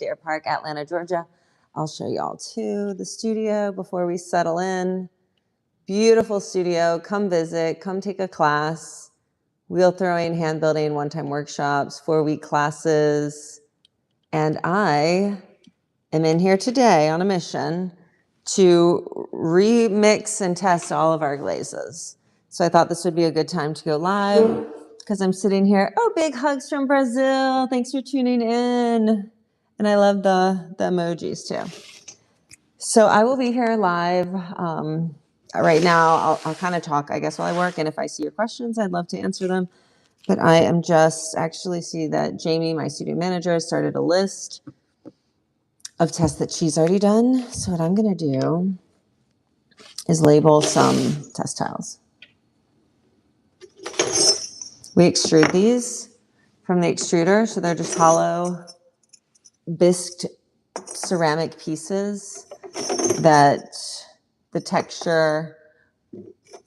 Deer Park, Atlanta, Georgia. I'll show y'all too the studio before we settle in. Beautiful studio. Come visit. Come take a class. Wheel throwing, hand building, one-time workshops, 4-week classes. And I am in here today on a mission to remix and test all of our glazes. So I thought this would be a good time to go live because I'm sitting here. Oh, big hugs from Brazil. Thanks for tuning in. And I love the emojis too. So I will be here live. Right now, I'll kind of talk, I guess, while I work. And if I see your questions, I'd love to answer them. But I am just actually see that Jamie, my studio manager, started a list of tests that she's already done. So what I'm going to do is label some test tiles. We extrude these from the extruder. So they're just hollow bisqued ceramic pieces that the texture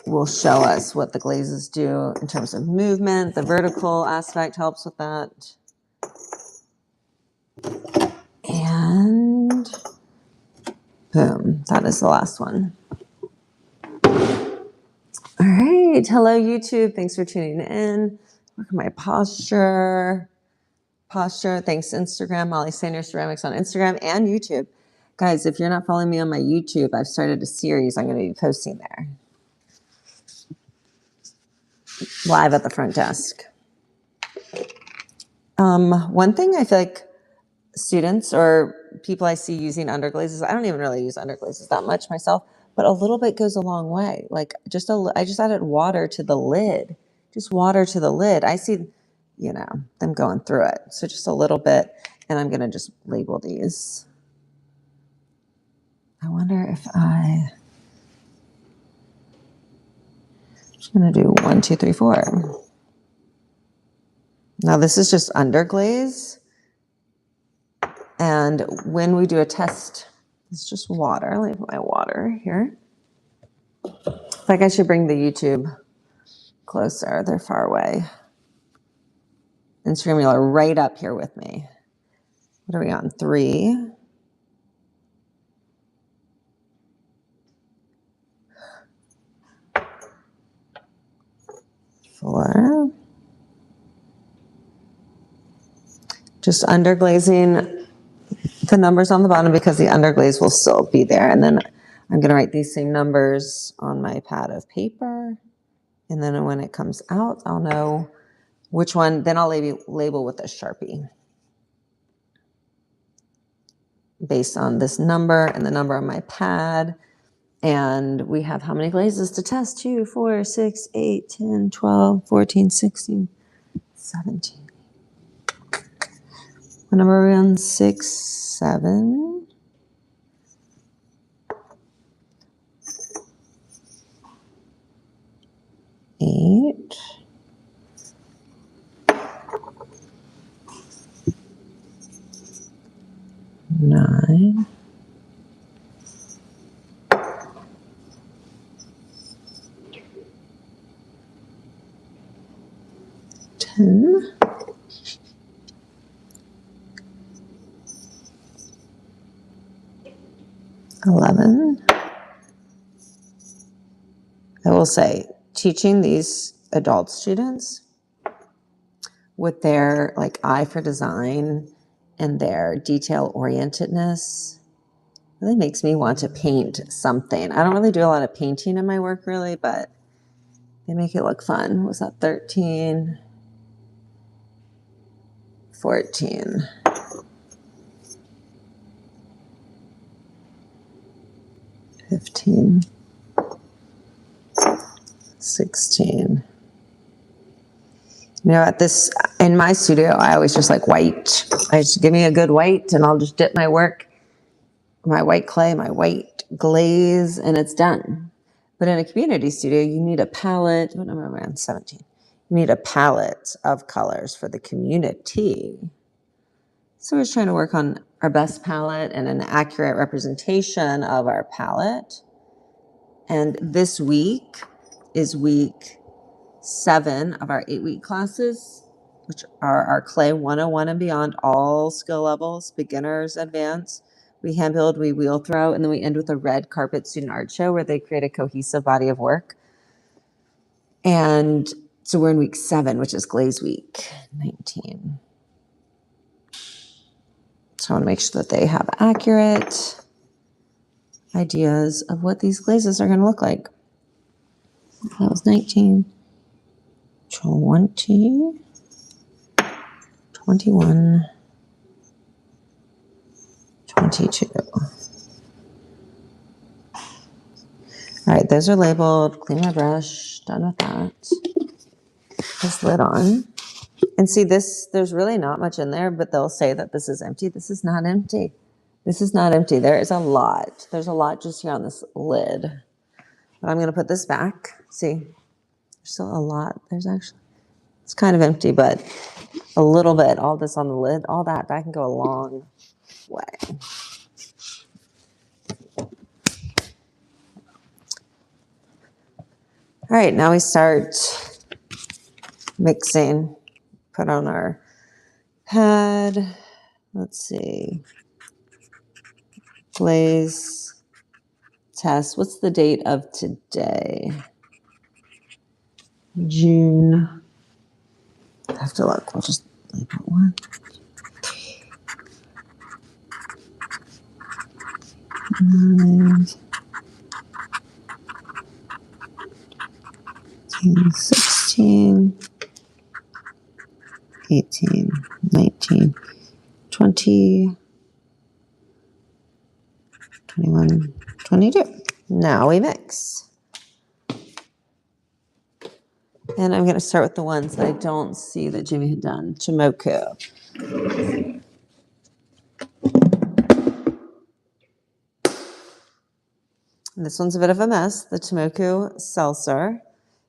will show us what the glazes do in terms of movement. The vertical aspect helps with that. And boom, that is the last one. All right, hello YouTube, thanks for tuning in. Look at my posture. Thanks Instagram, Molly Sanyour Ceramics on Instagram and YouTube. Guys, if you're not following me on my YouTube, I've started a series I'm going to be posting there. Live at the front desk. One thing I feel like students or people I see using underglazes, I don't even really use underglazes that much myself, but a little bit goes a long way. Like I just added water to the lid, just water to the lid. I see, them going through it. So just a little bit, and I'm going to just label these. I wonder if I'm just going to do 1, 2, 3, 4. Now this is just underglaze. And when we do a test, it's just water. Let me put my water here. I think I should bring the YouTube closer. They're far away. Instagram, you're right up here with me. What are we on? 3. 4. Just underglazing the numbers on the bottom because the underglaze will still be there. And then I'm going to write these same numbers on my pad of paper. And then when it comes out, I'll know which one. Then I'll label with a Sharpie based on this number and the number on my pad. And we have how many glazes to test? 2, 4, 6, 8, 10, 12, 14, 16, 17. What number are we on? 6, 7. 8. 9. 10. 11. I will say, teaching these adult students with their eye for design and their detail orientedness really makes me want to paint something. I don't really do a lot of painting in my work really, but they make it look fun. Was that 13? 14. 15. 16. In my studio, I always just like white. I just give me a good white and I'll just dip my work, my white clay, my white glaze, and it's done. But in a community studio, you need a palette. What number am I on? 17. You need a palette of colors for the community. So we're just trying to work on our best palette and an accurate representation of our palette. And this week is week 7 of our 8-week classes. which are our clay 101 and beyond, all skill levels, beginners, advanced. We hand build, we wheel throw, and then we end with a red carpet student art show where they create a cohesive body of work. And so we're in week 7, which is Glaze week 19. So I want to make sure that they have accurate ideas of what these glazes are going to look like. That was 19, 20, 21, 22. All right, those are labeled. Clean my brush. Done with that. This lid on. And see this, there's really not much in there, but they'll say that this is empty. This is not empty. This is not empty. There is a lot. There's a lot just here on this lid. But I'm going to put this back. See, there's still a lot. There's actually, it's kind of empty, but a little bit. All this on the lid, all that can go a long way. All right, now we start mixing. Put on our pad. Let's see. Glaze test. What's the date of today? June. I have to look. We'll just label 1. 9, 10, 16, 18, 19, 20, 21, 22. Now we mix. And I'm going to start with the ones that I don't see that Jimmy had done. Chimoku. And this one's a bit of a mess. The Chimoku seltzer.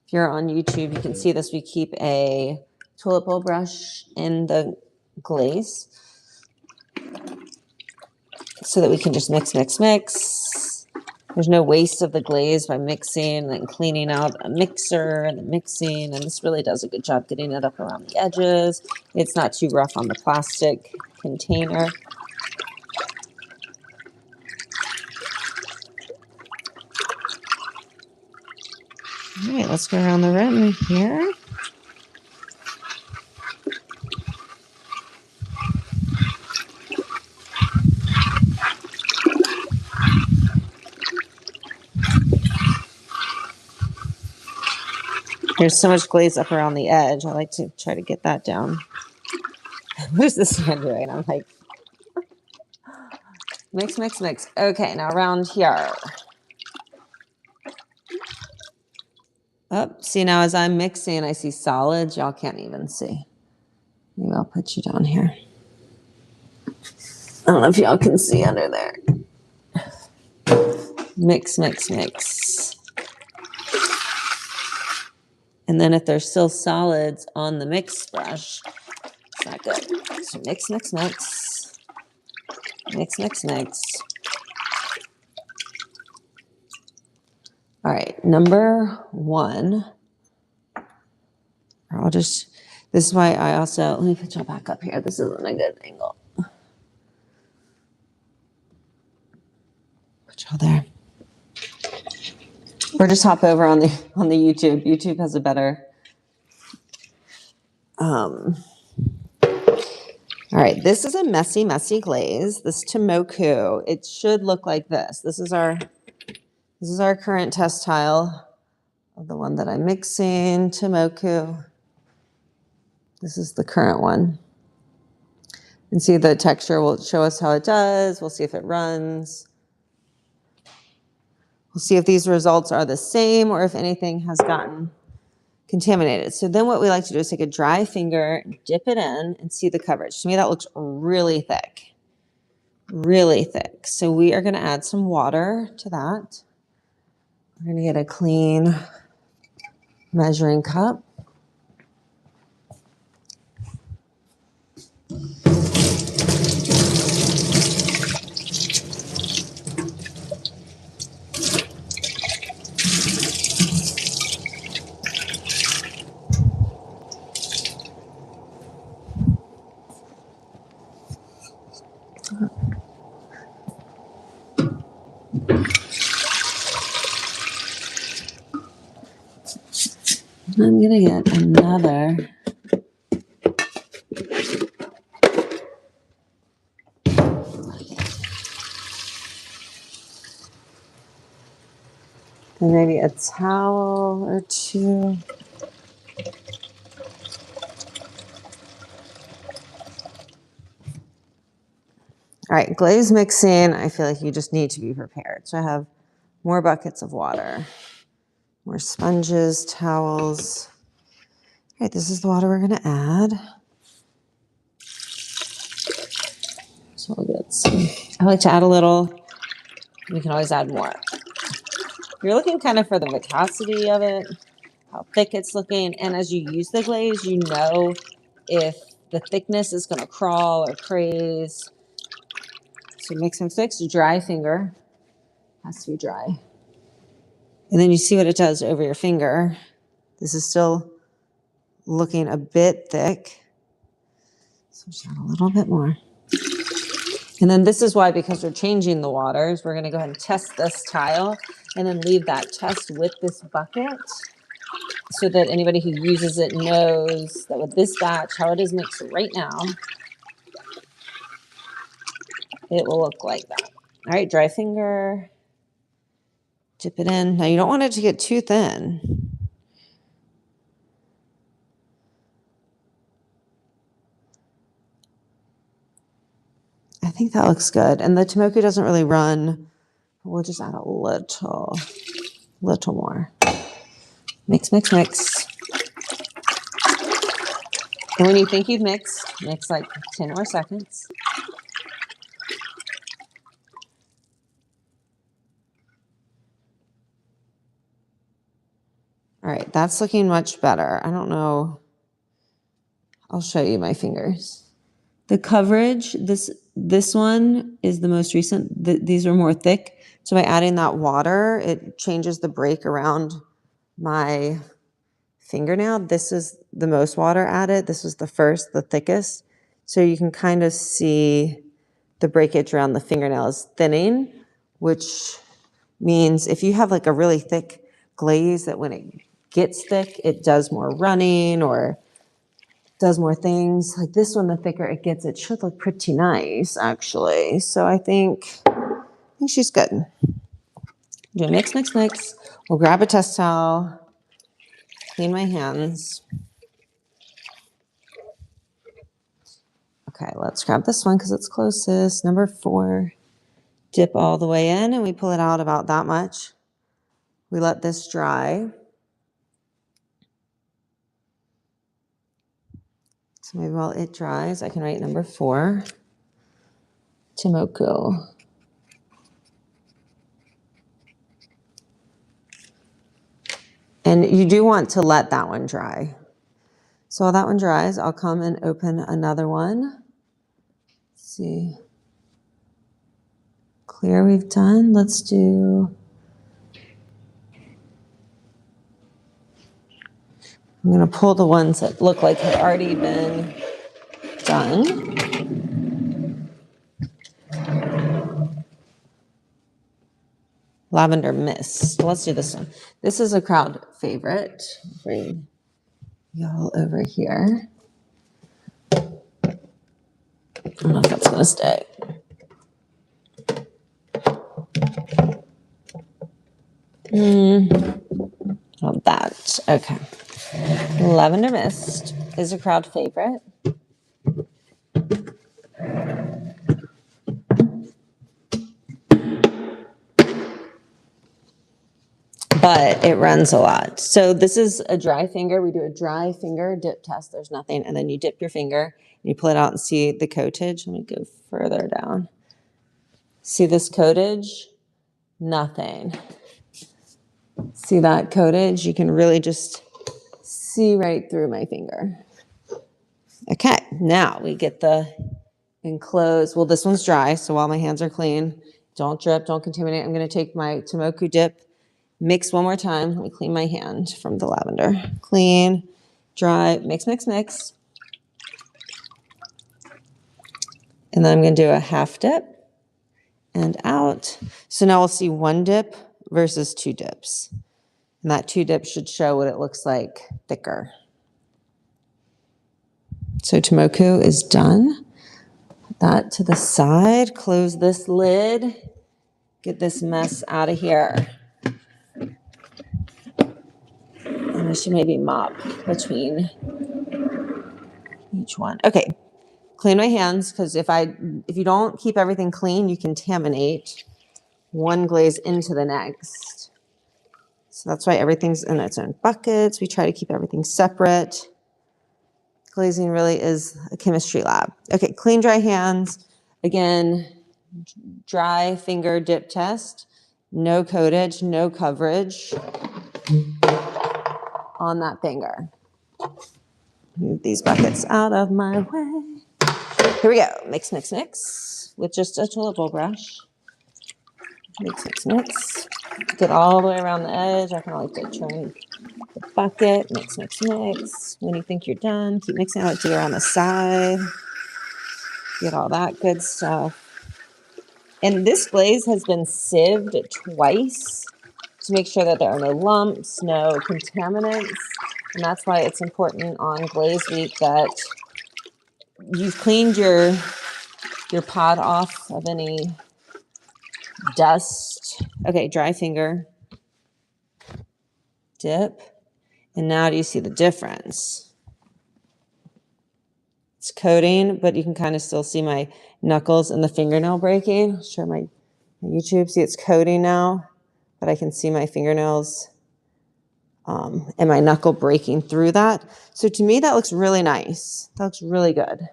If you're on YouTube, you can see this. We keep a toilet bowl brush in the glaze so that we can just mix, mix, mix. There's no waste of the glaze by mixing and then cleaning out a mixer and then mixing. And this really does a good job getting it up around the edges. It's not too rough on the plastic container. All right, let's go around the rim here. There's so much glaze up around the edge. I like to try to get that down. What is this hand doing? I'm like, mix, mix, mix. Okay, now around here. Oh, see now as I'm mixing, I see solids. Y'all can't even see. Maybe I'll put you down here. I don't know if y'all can see under there. Mix, mix, mix. And then if there's still solids on the mix brush, it's not good. So mix, mix, mix. Mix, mix, mix. All right, number 1. I'll just, this is why I also, let me put y'all back up here. This isn't a good angle. Put y'all there. Or just hop over on the YouTube. YouTube has a better. All right, this is a messy, messy glaze. This Chimoku, it should look like this. This is our current test tile of the one that I'm mixing, Chimoku. This is the current one. And see the texture will show us how it does. We'll see if it runs. We'll see if these results are the same or if anything has gotten contaminated. So then what we like to do is take a dry finger, dip it in, and see the coverage. To me, that looks really thick. Really thick. So we are going to add some water to that. We're going to get a clean measuring cup. And I'm gonna get another. And maybe a towel or two. All right, glaze mixing, I feel like you just need to be prepared. So I have more buckets of water, more sponges, towels. All right, this is the water we're gonna add. So we'll get some, I like to add a little. We can always add more. You're looking kind of for the viscosity of it, how thick it's looking. And as you use the glaze, you know if the thickness is gonna crawl or craze. So mix and fix, dry finger, has to be dry. And then you see what it does over your finger. This is still looking a bit thick. So just add a little bit more. And then this is why, because we're changing the waters, we're gonna go ahead and test this tile and then leave that test with this bucket so that anybody who uses it knows that with this batch, how it is mixed right now, it will look like that. All right, dry finger, dip it in. Now you don't want it to get too thin. I think that looks good. And the Tomoku doesn't really run. We'll just add a little more. Mix, mix, mix. And when you think you've mixed, mix like 10 more seconds. All right, that's looking much better. I don't know. I'll show you my fingers. The coverage, this one is the most recent. These are more thick. So by adding that water, it changes the break around my fingernail. This is the most water added. This was the first, the thickest. So you can kind of see the breakage around the fingernail is thinning, which means if you have like a really thick glaze that when it gets thick, it does more running or does more things. Like this one, the thicker it gets, it should look pretty nice actually. So I think she's good. Do a mix, mix, mix. We'll grab a test towel, clean my hands. Okay, let's grab this one because it's closest. Number 4, dip all the way in and we pull it out about that much. We let this dry. So maybe while it dries, I can write number 4, Tomoku. And you do want to let that one dry. So while that one dries, I'll come and open another one. Let's see. Clear we've done. Let's do, I'm gonna pull the ones that look like have already been done. Lavender Mist. Let's do this one. This is a crowd favorite. Bring y'all over here. I don't know if that's gonna stay. Well, that, okay. Lavender Mist is a crowd favorite. But it runs a lot. So this is a dry finger. We do a dry finger dip test. There's nothing. And then you dip your finger and you pull it out and see the coatage. Let me go further down. See this coatage? Nothing. See that coatage? You can really just see right through my finger. Okay, now we get the enclosed. Well, this one's dry, so while my hands are clean, don't drip, don't contaminate. I'm going to take my Tomoku dip, mix one more time. Let me clean my hand from the lavender. Clean, dry, mix, mix, mix. And then I'm going to do a half dip and out. So now we'll see 1 dip versus 2 dips. And that 2-dip should show what it looks like thicker. So Tomoku is done. Put that to the side, close this lid, get this mess out of here. And I should maybe mop between each one. Okay, clean my hands, because if you don't keep everything clean, you contaminate one glaze into the next. So that's why everything's in its own buckets. We try to keep everything separate. Glazing really is a chemistry lab. Okay, clean, dry hands. Again, dry finger dip test. No coatage, no coverage on that finger. Move these buckets out of my way. Here we go. Mix, mix, mix with just a toilet bowl brush. Mix, mix, mix. Get all the way around the edge. I kind of like to turn the bucket. Mix, mix, mix. When you think you're done, keep mixing. I like to go around the side. Get all that good stuff. And this glaze has been sieved twice to make sure that there are no lumps, no contaminants. And that's why it's important on Glaze Week that you've cleaned your pot off of any dust. Okay, dry finger, dip. And now do you see the difference? It's coating, but you can kind of still see my knuckles and the fingernail breaking. I'll show my YouTube. See, it's coating now, but I can see my fingernails and my knuckle breaking through that. So to me, that looks really nice. That looks really good.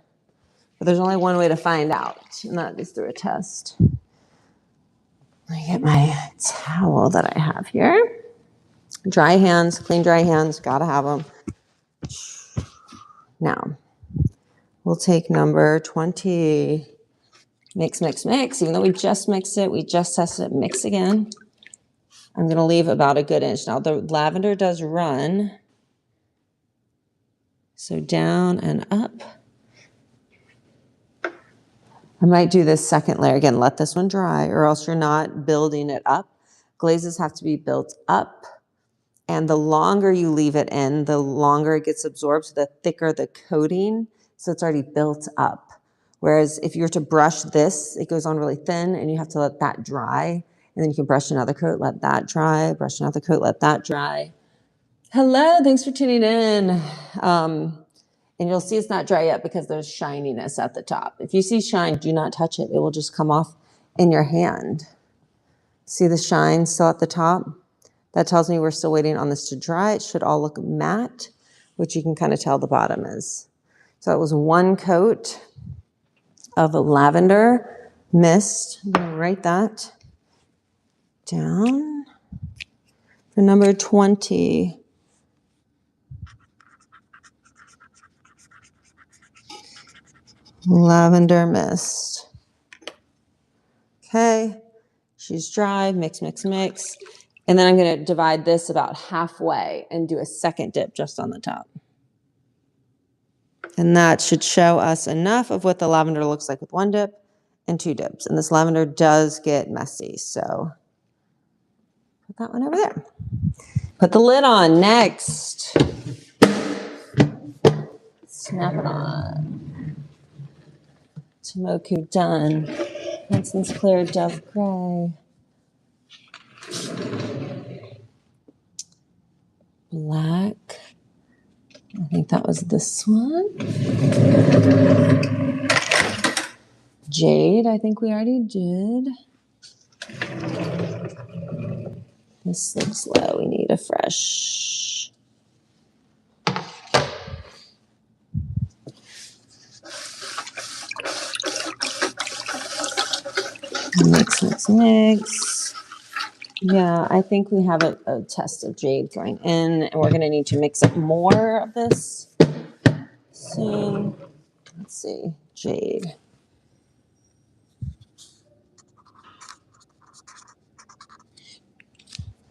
But there's only one way to find out, and that is through a test. Let me get my towel that I have here. Dry hands, clean dry hands, gotta have them. Now, we'll take number 20. Mix, mix, mix. Even though we just mixed it, we just tested it, mix again. I'm gonna leave about a good inch. Now the lavender does run. So down and up. I might do this second layer again, let this one dry, or else you're not building it up. Glazes have to be built up, and the longer you leave it in, the longer it gets absorbed, so the thicker the coating, so it's already built up. Whereas if you were to brush this, it goes on really thin, and you have to let that dry, and then you can brush another coat, let that dry, brush another coat, let that dry. Hello, thanks for tuning in. And you'll see it's not dry yet because there's shininess at the top. If you see shine, do not touch it. It will just come off in your hand. See the shine still at the top? That tells me we're still waiting on this to dry. It should all look matte, which you can kind of tell the bottom is. So it was one coat of lavender mist. I'm going to write that down for number 20. Lavender mist. Okay, she's dry, mix, mix, mix. And then I'm going to divide this about halfway and do a second dip just on the top. And that should show us enough of what the lavender looks like with one dip and 2 dips. And this lavender does get messy, so put that one over there. Put the lid on next. Snap it on. Tomoku done. Hansen's Clear Dove Gray. Black. I think that was this one. Jade, I think we already did. This looks low. We need a fresh. Mix, mix, mix. Yeah, I think we have a test of jade going in, and we're going to need to mix up more of this soon. Let's see, jade.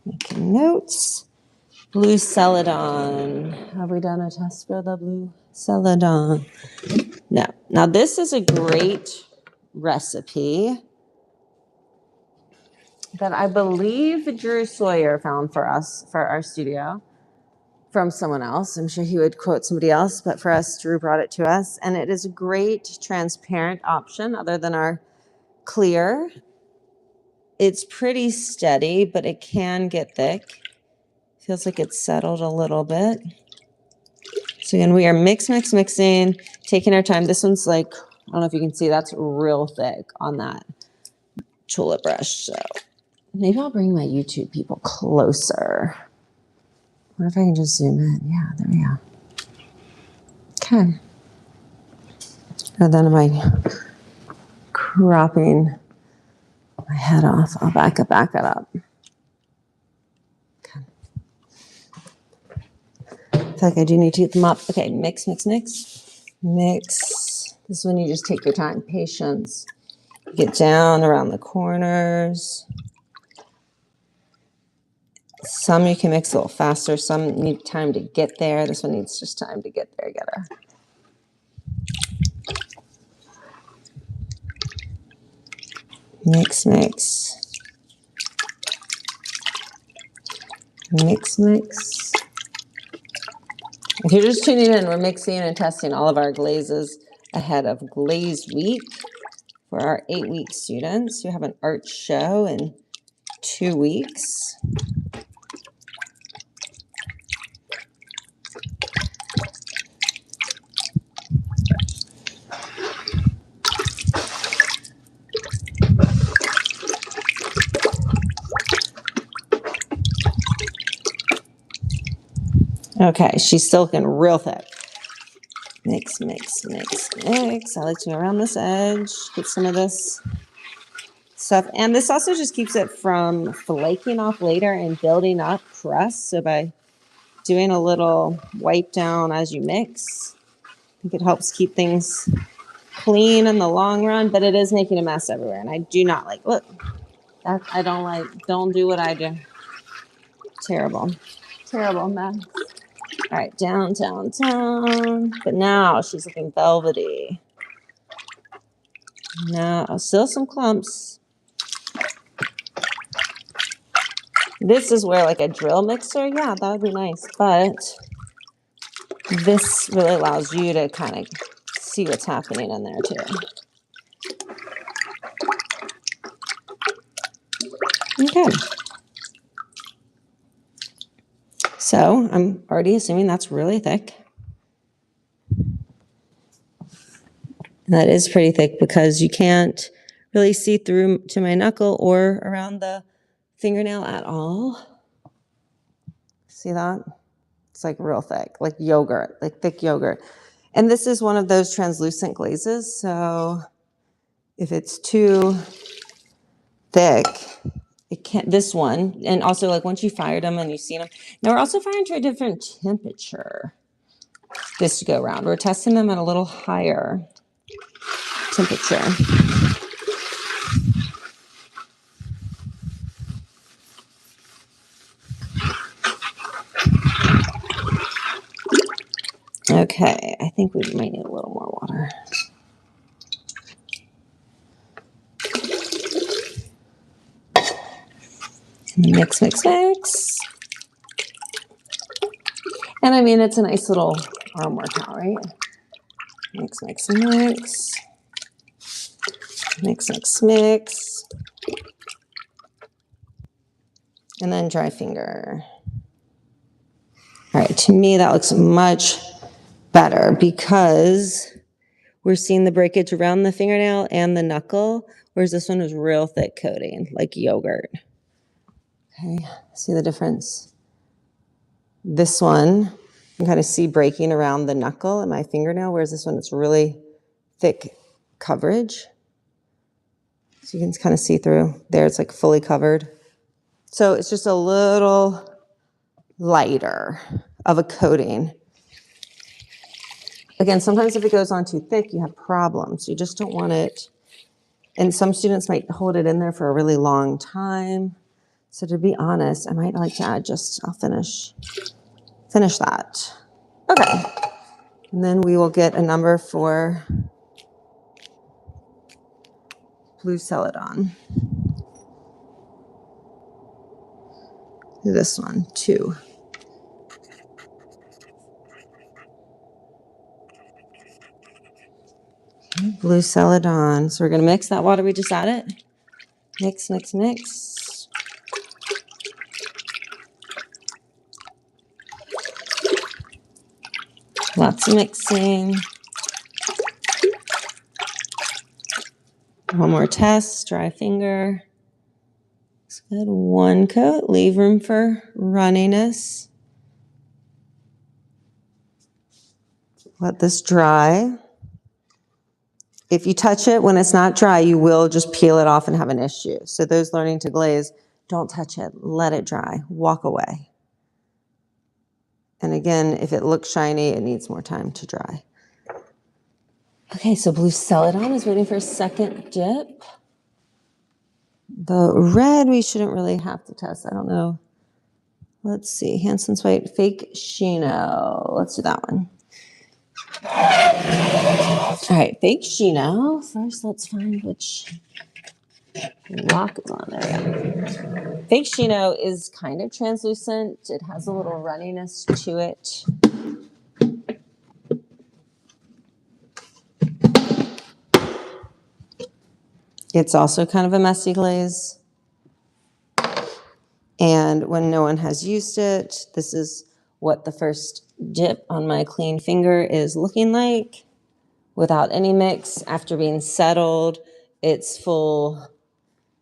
Making notes. Blue celadon. Have we done a test for the blue celadon? No. Now this is a great recipe. that I believe Drew Sawyer found for us for our studio from someone else. I'm sure he would quote somebody else, but for us, Drew brought it to us. And it is a great transparent option other than our clear. It's pretty steady, but it can get thick. Feels like it's settled a little bit. So again, we are mixing, taking our time. This one's like, I don't know if you can see, that's real thick on that tulip brush. So maybe I'll bring my YouTube people closer. What if I can just zoom in? Yeah, there we go. Okay. And then am I cropping my head off? I'll back it up. Okay. I feel like I do need to get them up. Okay, mix. This one you just take your time, patience. Get down around the corners. Some you can mix a little faster. Some need time to get there. This one needs just time to get there. Gotta. Mix. If you're just tuning in, we're mixing and testing all of our glazes ahead of Glaze Week for our 8-week students who have an art show in 2 weeks. Okay, she's still looking real thick. Mix. I like to go around this edge, get some of this stuff. And this also just keeps it from flaking off later and building up crust. So by doing a little wipe down as you mix, I think it helps keep things clean in the long run, but it is making a mess everywhere. And I do not like, look, that I don't like, don't do what I do. Terrible mess. All right, down. But now she's looking velvety. Now, still some clumps. This is where like a drill mixer, yeah, that would be nice. But this really allows you to kind of see what's happening in there too. Okay. So I'm already assuming that's really thick. And that is pretty thick because you can't really see through to my knuckle or around the fingernail at all. See that? It's like real thick, like yogurt, like thick yogurt. And this is one of those translucent glazes. So if it's too thick, it can't, this one, and also like once you fired them and you've seen them. Now we're also firing to a different temperature this go round. We're testing them at a little higher temperature. Okay, I think we might need a little more water. Mix. And I mean, it's a nice little arm workout, right? Mix. And then dry finger. All right, to me, that looks much better because we're seeing the breakage around the fingernail and the knuckle, whereas this one was real thick coating, like yogurt. Okay, see the difference? This one, you can kind of see breaking around the knuckle and my fingernail, whereas this one, it's really thick coverage. So you can kind of see through. There, it's like fully covered. So it's just a little lighter of a coating. Again, sometimes if it goes on too thick, you have problems. You just don't want it. And some students might hold it in there for a really long time. So to be honest, I might like to add I'll finish that. Okay. And then we will get a number for blue celadon. This one, 2. Okay, blue celadon. So we're going to mix that water we just added. Mix, mix, mix. Lots of mixing. One more test, dry finger. Looks good. 1 coat, leave room for runniness. Let this dry. If you touch it when it's not dry, you will just peel it off and have an issue. So those learning to glaze, don't touch it. Let it dry. Walk away. And again, if it looks shiny, it needs more time to dry. Okay, so blue celadon is waiting for a second dip. The red we shouldn't really have to test. I don't know. Let's see. Hansen's White Fake Shino. Let's do that one. All right, Fake Shino. First, let's find which rock is on there. Fake Shino is kind of translucent. It has a little runniness to it. It's also kind of a messy glaze. And when no one has used it, this is what the first dip on my clean finger is looking like. Without any mix, after being settled, it's full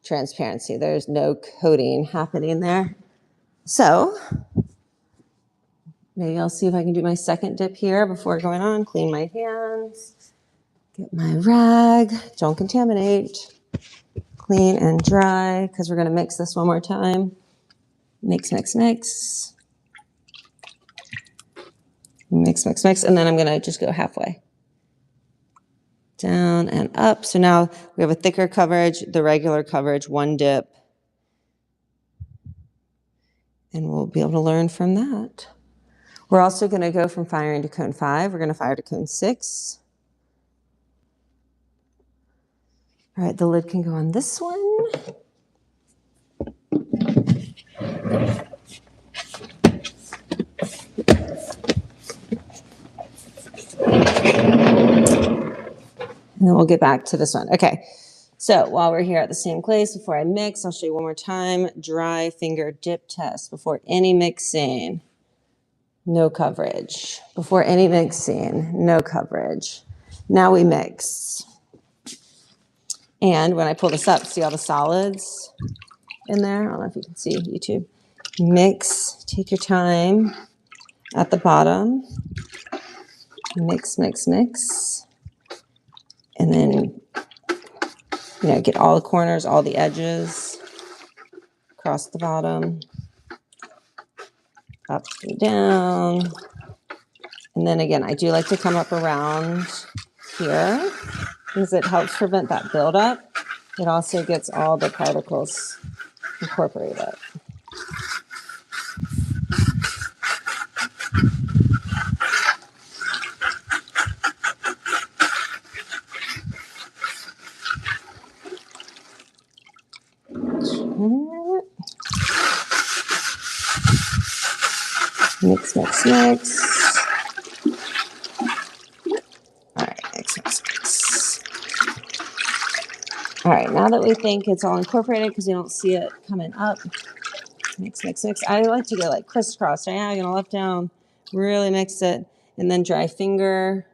transparency. There's no coating happening there. So maybe I'll see if I can do my second dip here before going on. Clean my hands, get my rag, don't contaminate. Clean and dry, because we're going to mix this one more time. Mix, mix, mix. Mix, mix, mix. And then I'm going to just go halfway. Down and up. So now we have a thicker coverage, the regular coverage, 1 dip. And we'll be able to learn from that. We're also going to go from firing to cone 5. We're going to fire to cone 6. All right, the lid can go on this one. And then we'll get back to this one. Okay, so while we're here at the same place, before I mix, I'll show you one more time. Dry finger dip test before any mixing. No coverage. Before any mixing, no coverage. Now we mix. And when I pull this up, see all the solids in there? I don't know if you can see YouTube. Mix, take your time at the bottom. Mix, mix, mix. And then, get all the corners, all the edges across the bottom, up and down. And then again, I do like to come up around here because it helps prevent that buildup. It also gets all the particles incorporated. Mix, mix, mix. All right, mix, mix, mix. All right, now that we think it's all incorporated because we don't see it coming up, mix, mix, mix. I like to go like crisscross, diagonal, up, down, really mix it, and then dry finger,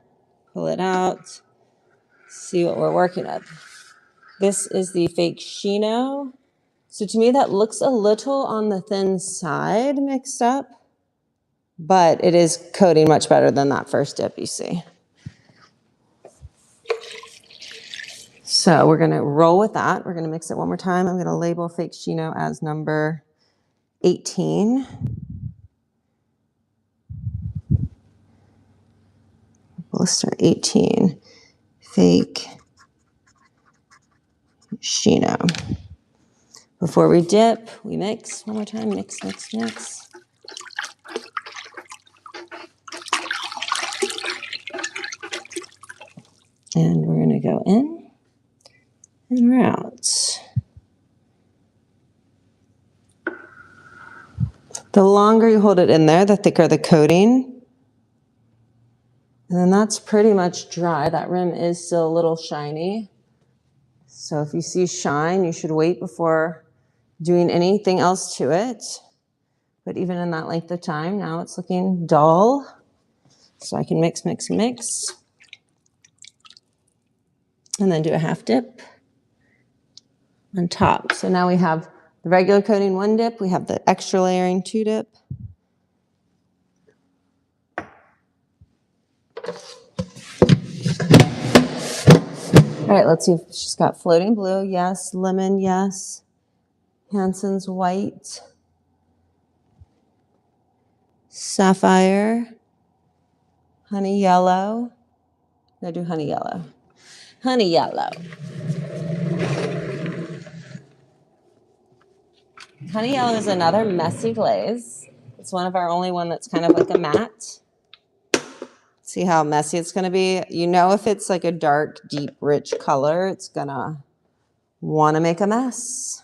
pull it out, see what we're working with. This is the Fake Shino. So to me, that looks a little on the thin side mixed up, but it is coating much better than that first dip you see. So we're going to roll with that. We're going to mix it one more time. I'm going to label Fake Shino as number 18. Blister 18. Fake Shino. Before we dip, we mix one more time. Mix, mix, mix. And we're going to go in and we're out. The longer you hold it in there, the thicker the coating. And then that's pretty much dry. That rim is still a little shiny. So if you see shine, you should wait before doing anything else to it. But even in that length of time, now it's looking dull. So I can mix, mix, mix. And then do a half dip on top. So now we have the regular coating 1 dip. We have the extra layering 2 dip. All right, let's see if she's got floating blue. Yes. Lemon, yes. Hansen's white. Sapphire. Honey yellow. I'm going to do honey yellow. Honey yellow. Honey yellow is another messy glaze. It's one of our only one that's kind of like a matte. See how messy it's going to be? You know, if it's like a dark, deep, rich color, it's going to want to make a mess.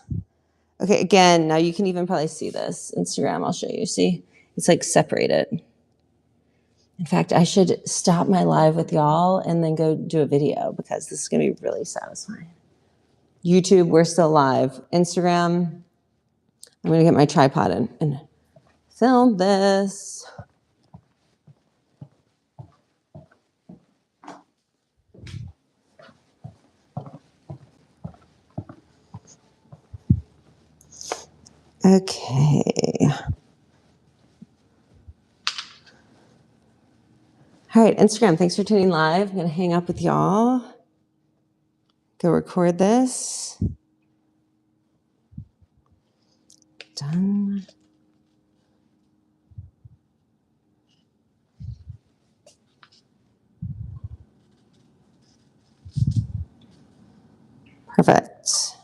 Okay, again, now you can even probably see this. Instagram, I'll show you. See? It's like separated. In fact, I should stop my live with y'all and then go do a video because this is going to be really satisfying. YouTube, we're still live. Instagram, I'm going to get my tripod and film this. Okay. All right, Instagram, thanks for tuning live. I'm going to hang up with y'all. Go record this. Done. Perfect.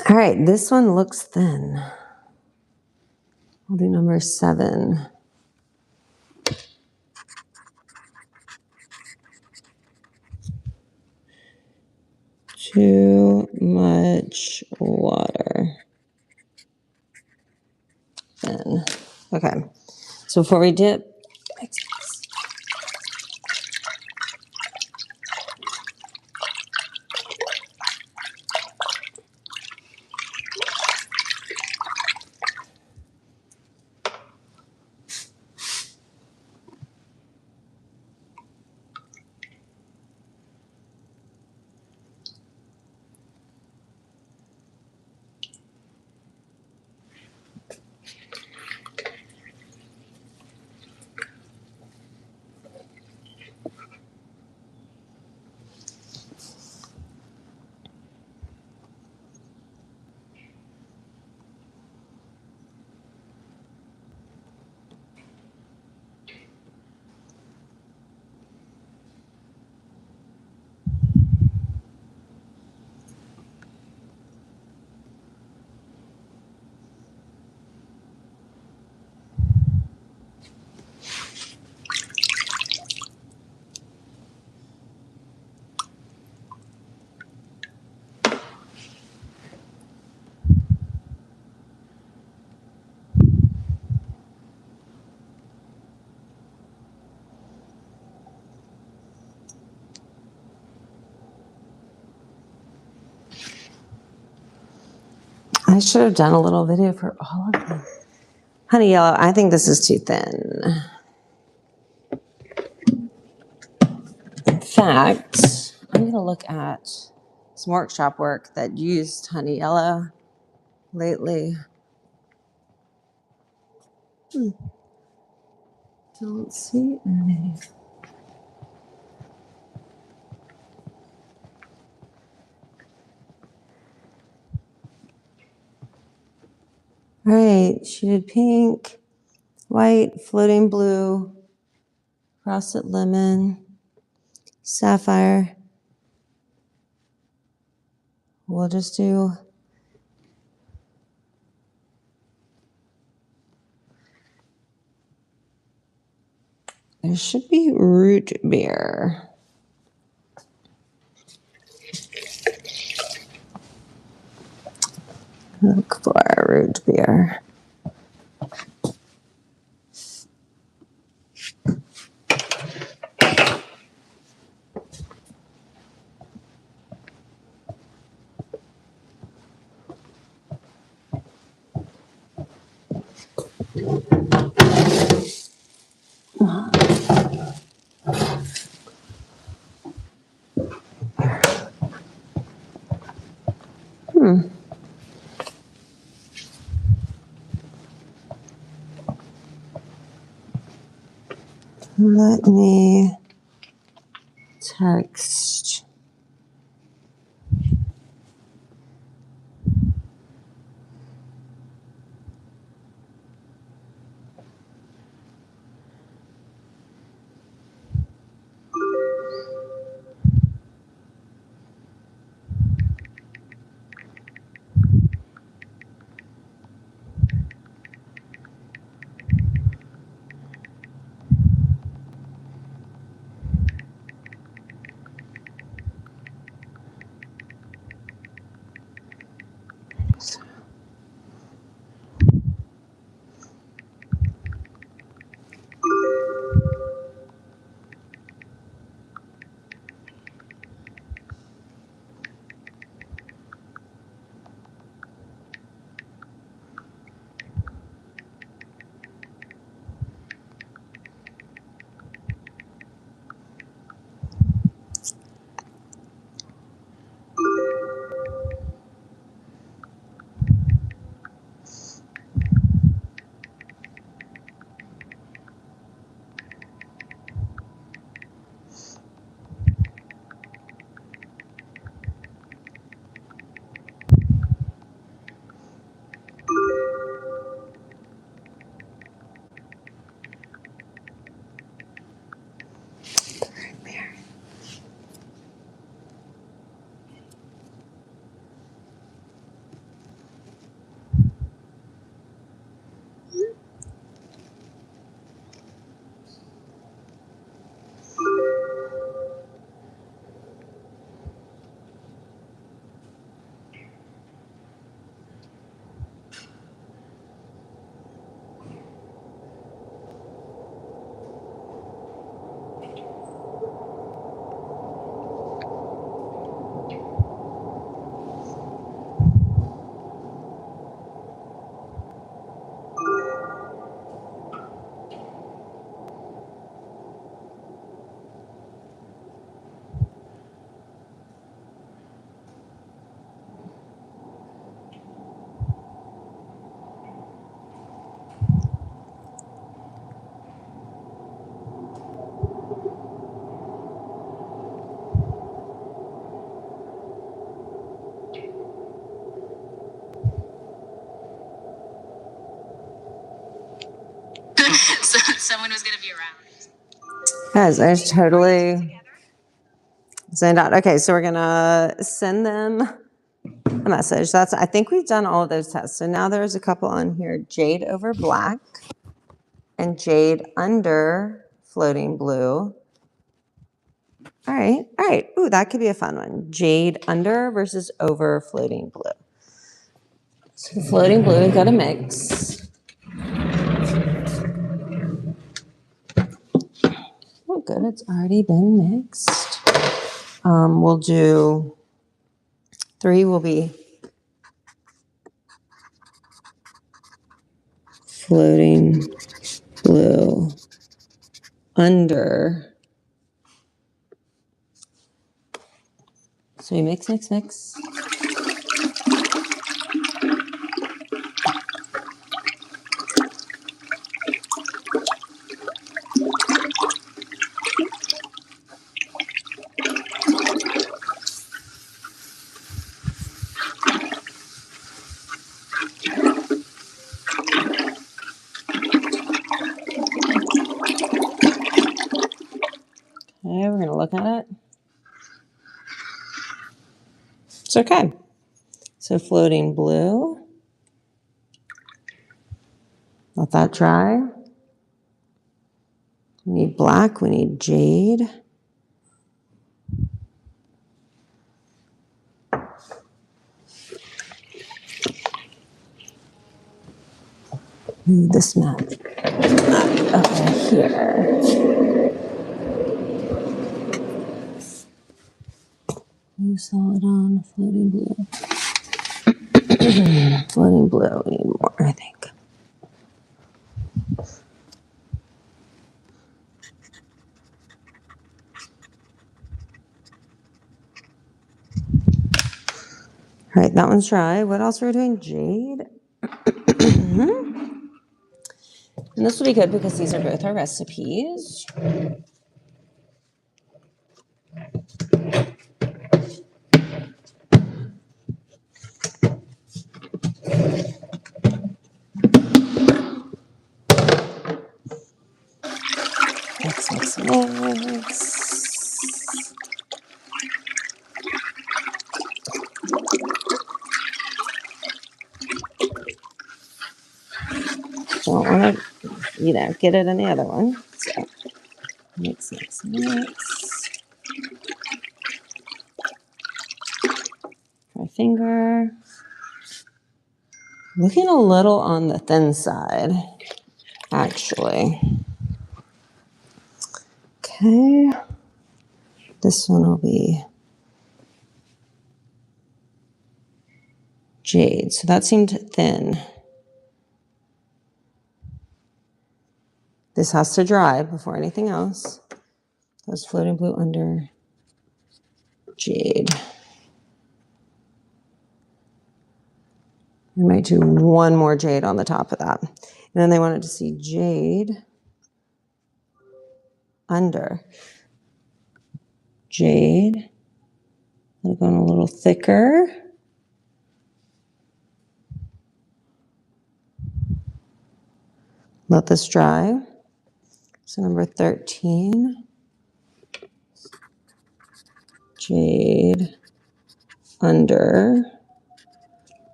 All right, this one looks thin. We'll do number 7. Too much water. Thin. Okay, so before we dip, I should have done a little video for all of them. Honey yellow, I think this is too thin. In fact, I'm going to look at some workshop work that used honey yellow lately. Don't see any. All right, shaded pink, white, floating blue, frosted lemon, sapphire. We'll just do there should be root beer. Look for root beer. Let me text. So someone was going to be around. Guys, I totally zoned out. Okay, so we're gonna send them a message. I think we've done all of those tests. So now there's a couple on here: jade over black and jade under floating blue. All right. Ooh, that could be a fun one. Jade under versus over floating blue. So the floating blue, we've got to mix. Oh, good, it's already been mixed. We'll do 3 will be floating blue under. So we mix, mix, mix. Okay, we're going to look at it. It's okay. So floating blue. Let that dry. We need black. We need jade. Move this mat over here. You saw it on floating blue. Floating blue. We need more, I think. All right, that one's dry. What else are we doing? Jade. And this will be good because these are both our recipes. Mix, mix, mix. Don't want to, get it in the other one. So mix, mix, mix. My finger. Looking a little on the thin side, actually. Okay. This one will be jade. So that seemed thin. This has to dry before anything else. That's floating blue under jade. We might do one more jade on the top of that. And then they wanted to see jade under jade. It'll go in a little thicker. Let this dry. So number 13, jade under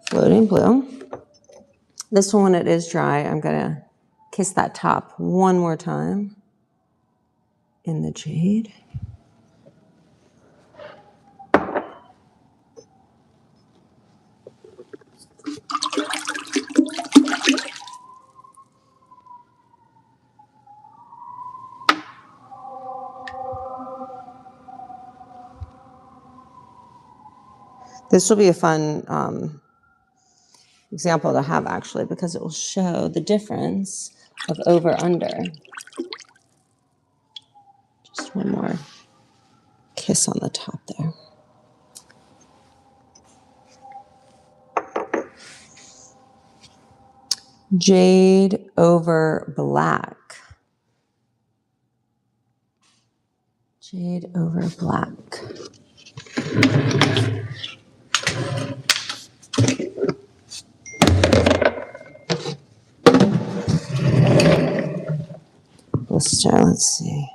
floating blue. This one, when it is dry, I'm gonna kiss that top one more time in the jade. This will be a fun example to have, actually, because it will show the difference of over under. Just one more kiss on the top there. Jade over black. Jade over black. Let's see.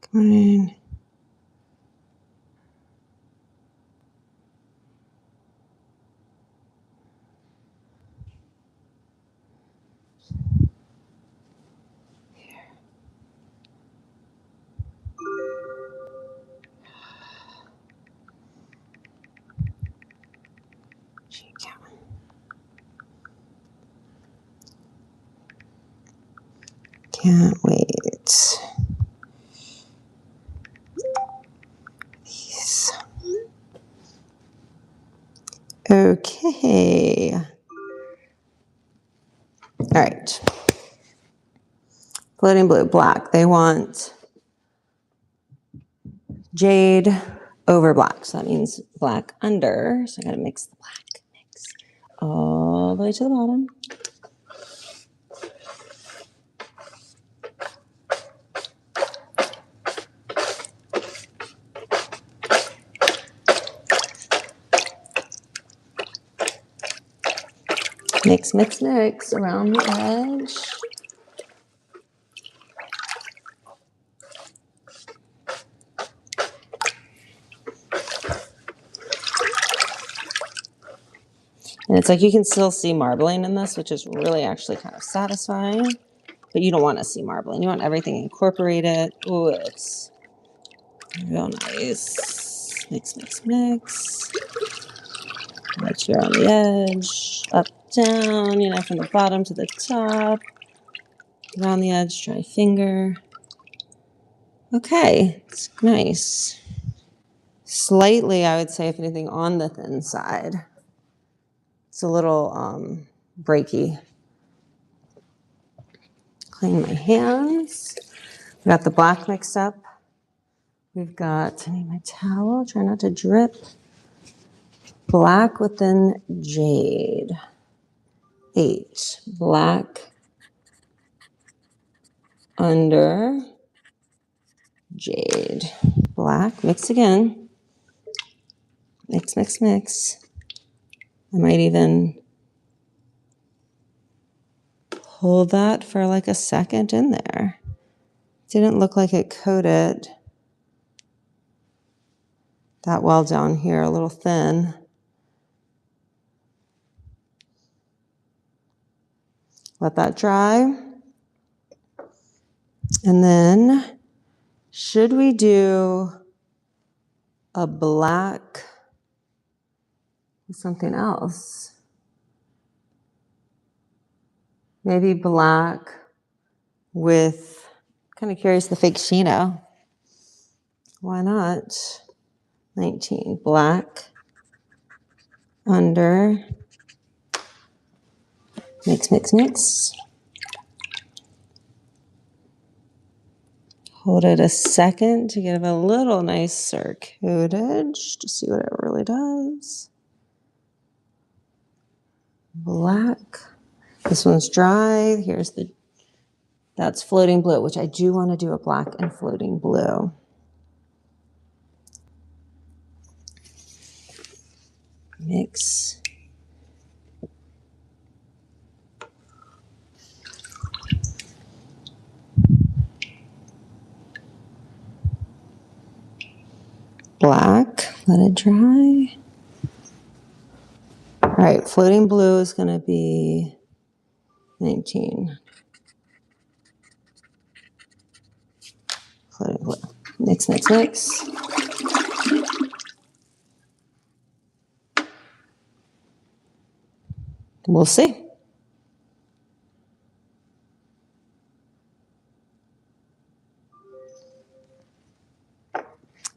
Come on. Can't wait. These. Okay. All right. Floating blue, black. They want jade over black. So that means black under. So I gotta mix the black. Mix all the way to the bottom. Mix, mix, mix around the edge. And it's like you can still see marbling in this, which is really actually kind of satisfying. But you don't want to see marbling. You want everything incorporated. Ooh, it's real nice. Mix, mix, mix. Right here on the edge. Up, down, you know, from the bottom to the top. Around the edge, dry finger. Okay, it's nice. Slightly, I would say, if anything, on the thin side. It's a little breaky. Clean my hands. We got the black mixed up. We've got, I need my towel, try not to drip. Black within jade. 8. Black under jade. Black, mix again. Mix, mix, mix. I might even hold that for like a second in there. Didn't look like it coated that well down here, a little thin. Let that dry. And then, should we do a black with something else? Maybe black with, kind of curious, the fake Shino. Why not? 19, black under, mix, mix, mix. Hold it a second to give a little nicer coatage to see what it really does. Black. This one's dry. Here's the, that's floating blue, which I do want to do a black and floating blue. Mix. Black, let it dry. All right, floating blue is going to be 19. Floating blue. Mix, mix, mix. We'll see.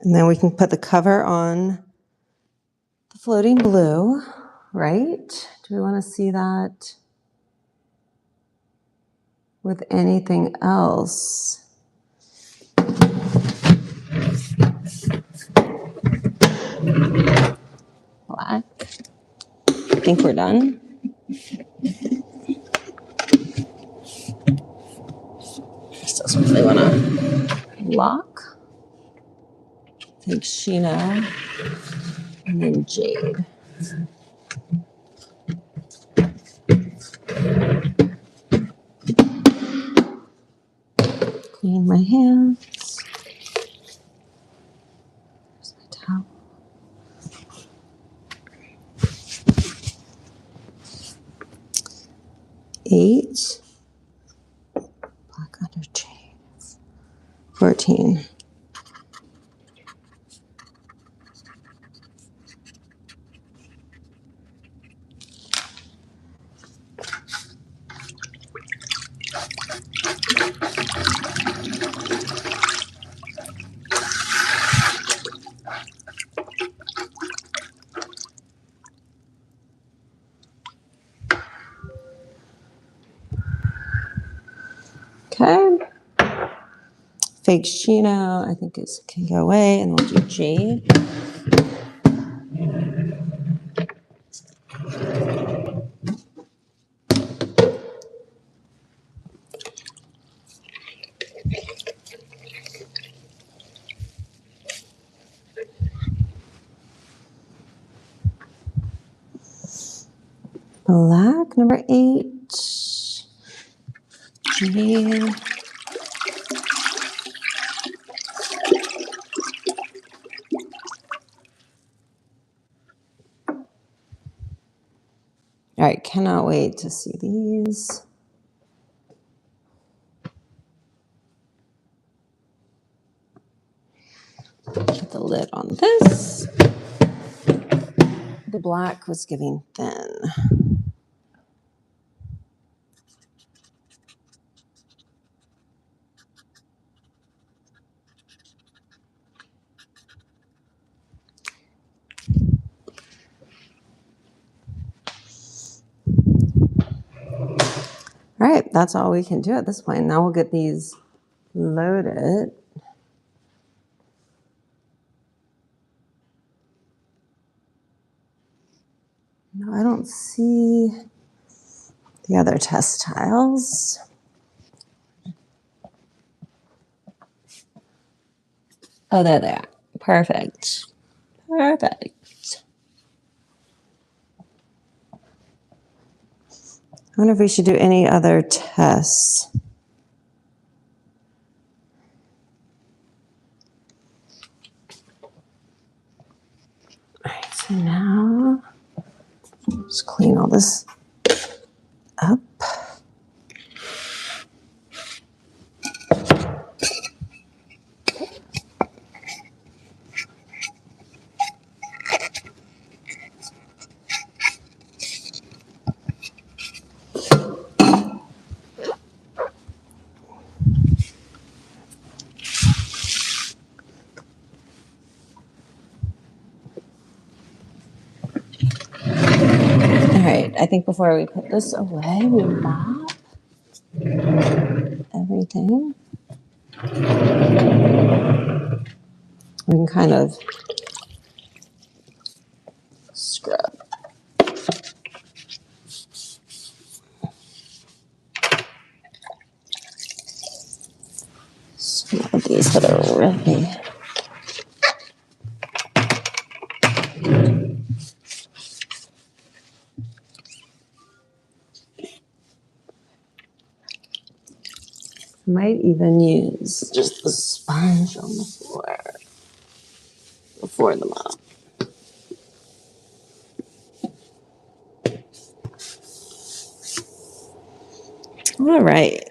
And then we can put the cover on the floating blue, right? Do we want to see that with anything else? Black. I think we're done. Just doesn't really want to lock. I think Sheena and then jade. Clean my hands. There's my towel. Eight. Black under jade. 14. Okay. fake chino, I think it can go away, and we'll do G. Black, number 8. G. All right, cannot wait to see these. Put the lid on this. The black was giving thin. All right, that's all we can do at this point. Now we'll get these loaded. No, I don't see the other test tiles. Oh, there they are. Perfect. Perfect. I wonder if we should do any other tests. All right, so now just clean all this up. All right, I think before we put this away, we mop everything. We can kind of scrub. Some of these that are really might even use just the sponge on the floor before the mop. All right.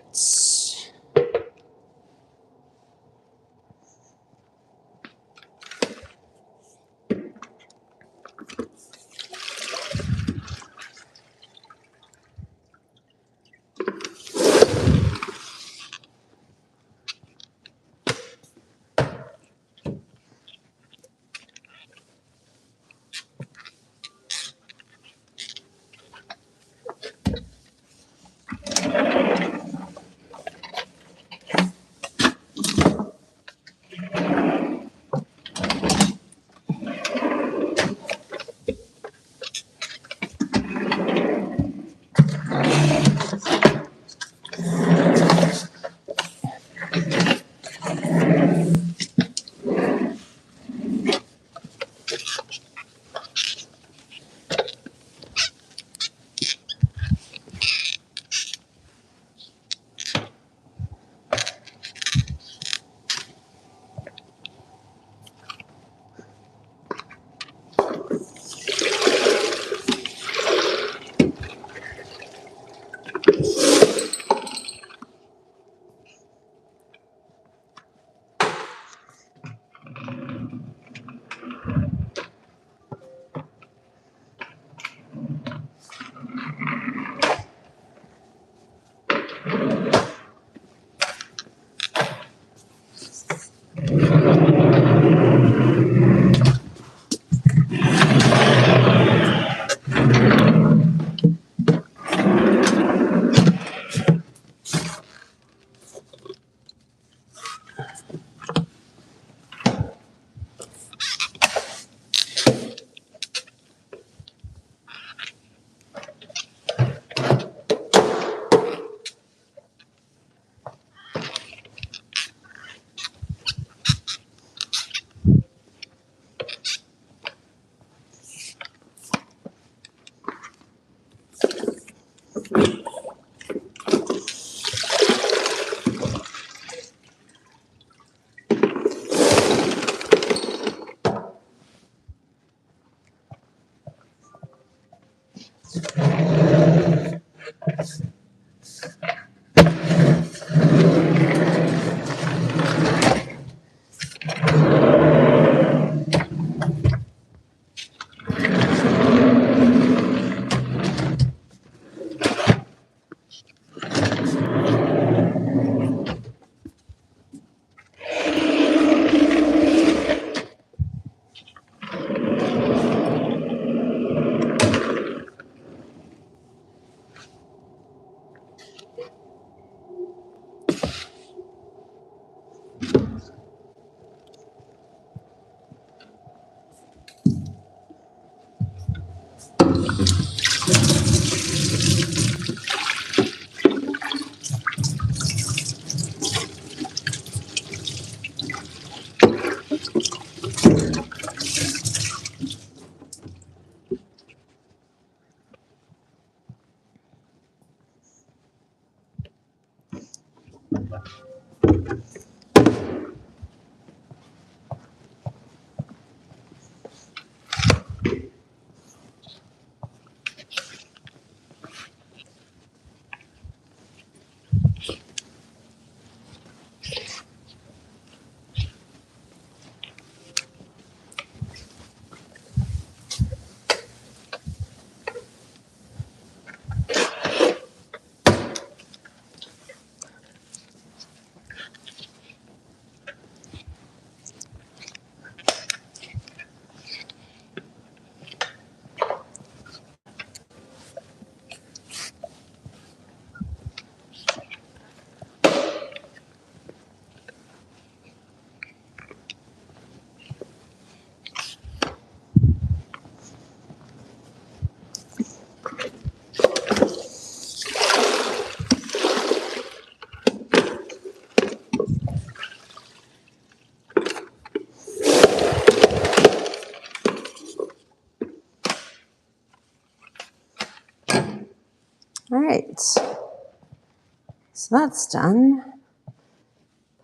All right, so that's done.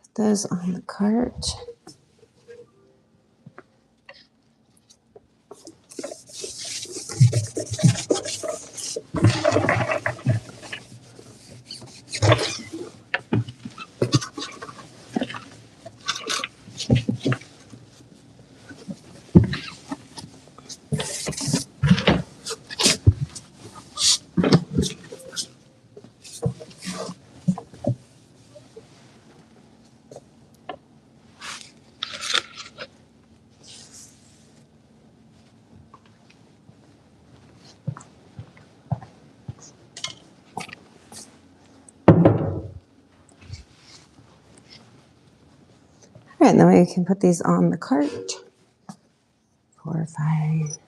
Put those on the cart. All right, and then we can put these on the cart. 4 or 5.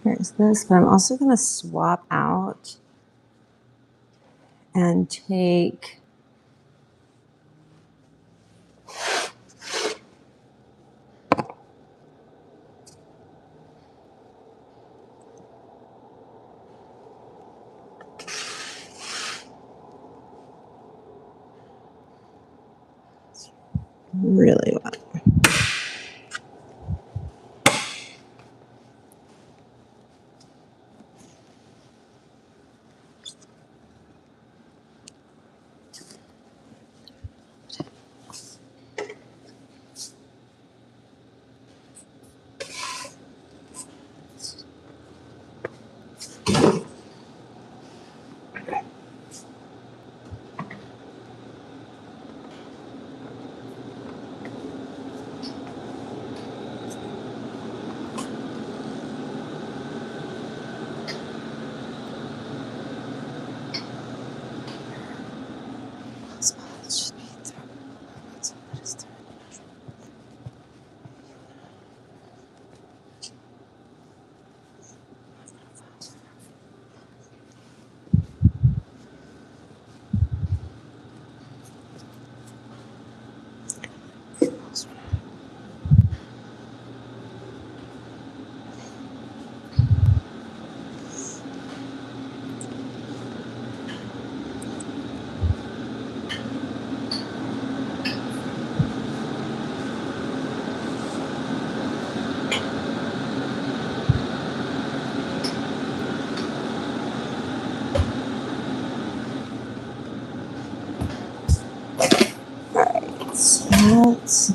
Here's this, but I'm also going to swap out and take really well.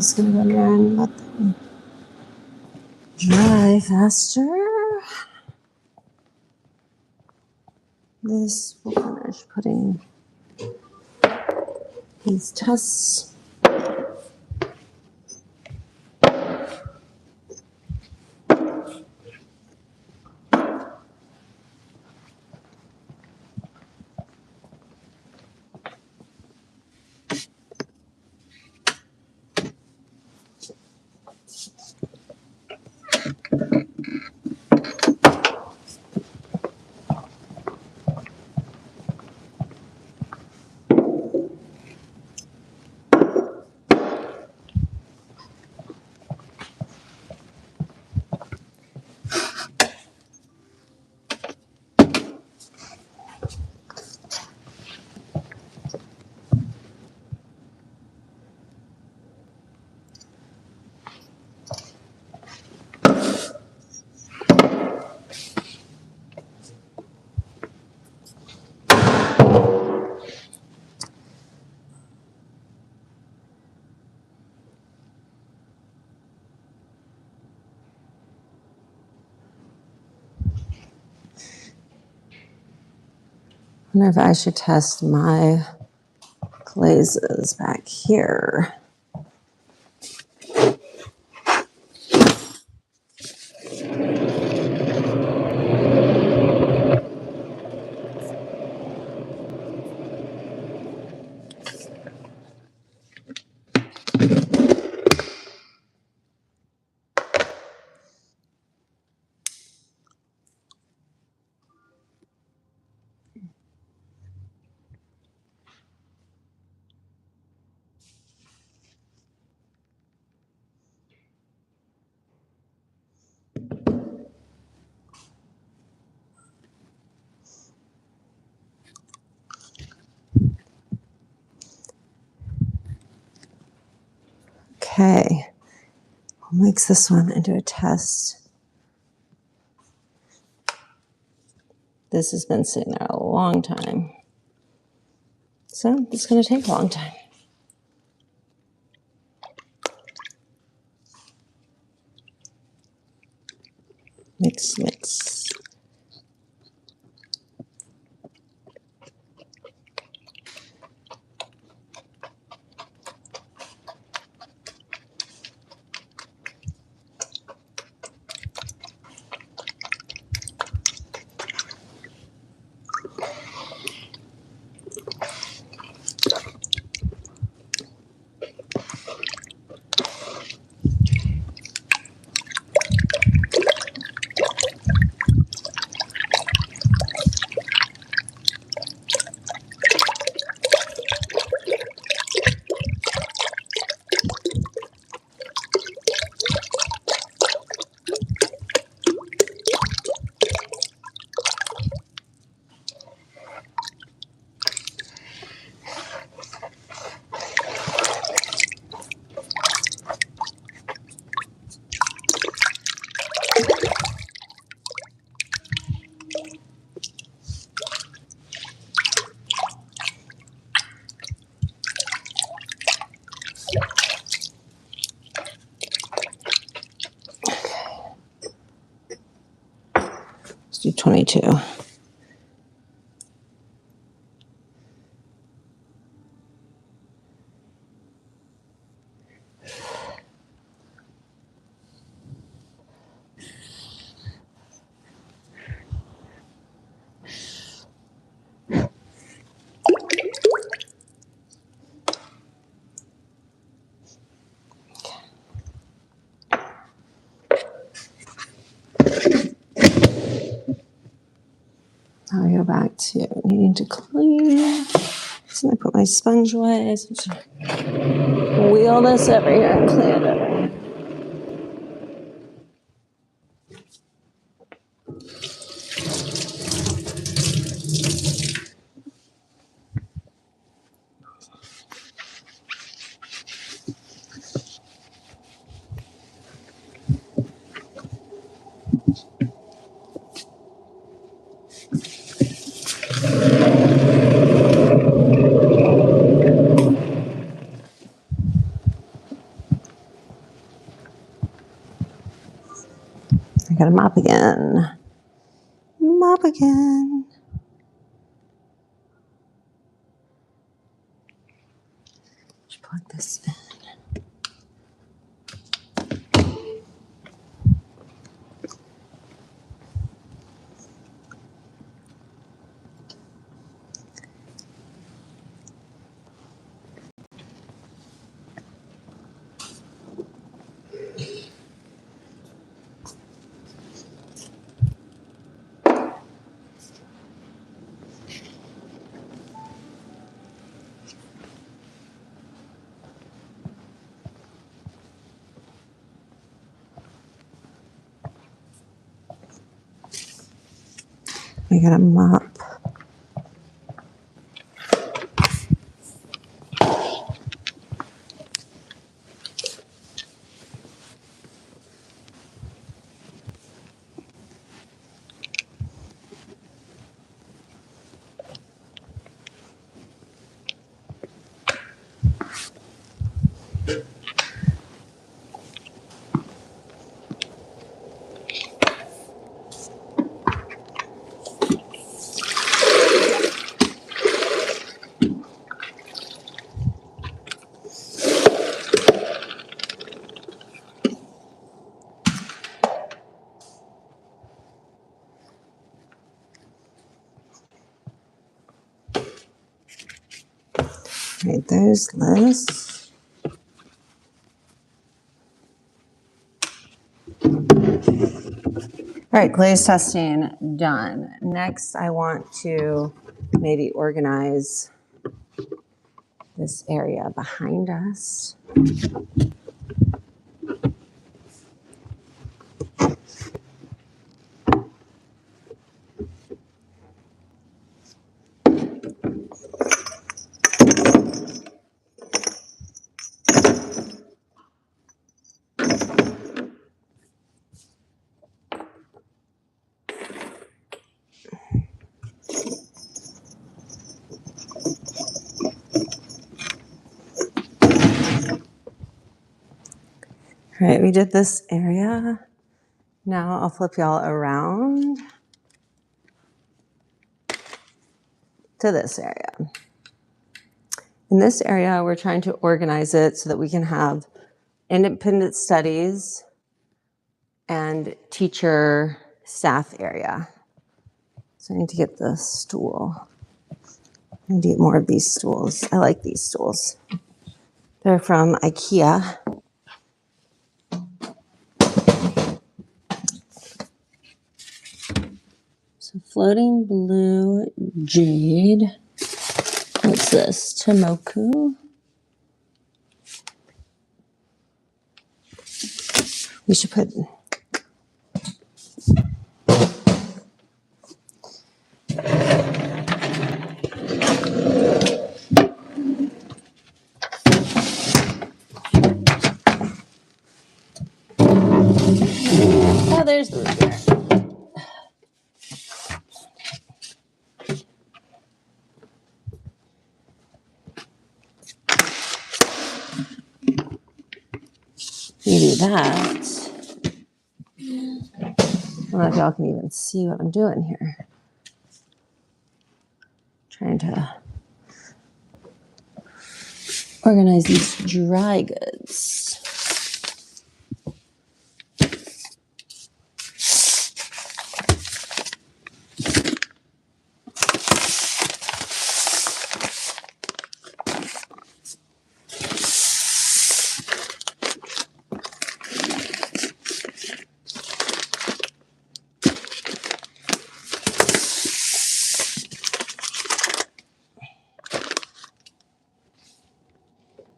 just gonna go in there and let them dry faster. This will finish putting these tests. I wonder if I should test my glazes back here. Okay, we'll mix this one into a test. This has been sitting there a long time, so it's going to take a long time. Mix, mix. Let's do 22. Now I go back to needing to clean. So I put my sponge away. So just wheel this over here and clean it over here. gotta mop again. Mop again. Just plug this in. We gotta mop. Right, there's Liz. All right, glaze testing done. Next, I want to maybe organize this area behind us. All right, we did this area. Now I'll flip y'all around to this area. In this area, we're trying to organize it so that we can have independent studies and teacher staff area. So I need to get the stool. I need to get more of these stools. I like these stools. They're from IKEA. So floating blue jade. What's this? Tomoku. We should put... Oh, there's the root beer. You do that. I don't know if y'all can even see what I'm doing here. Trying to organize these dry goods.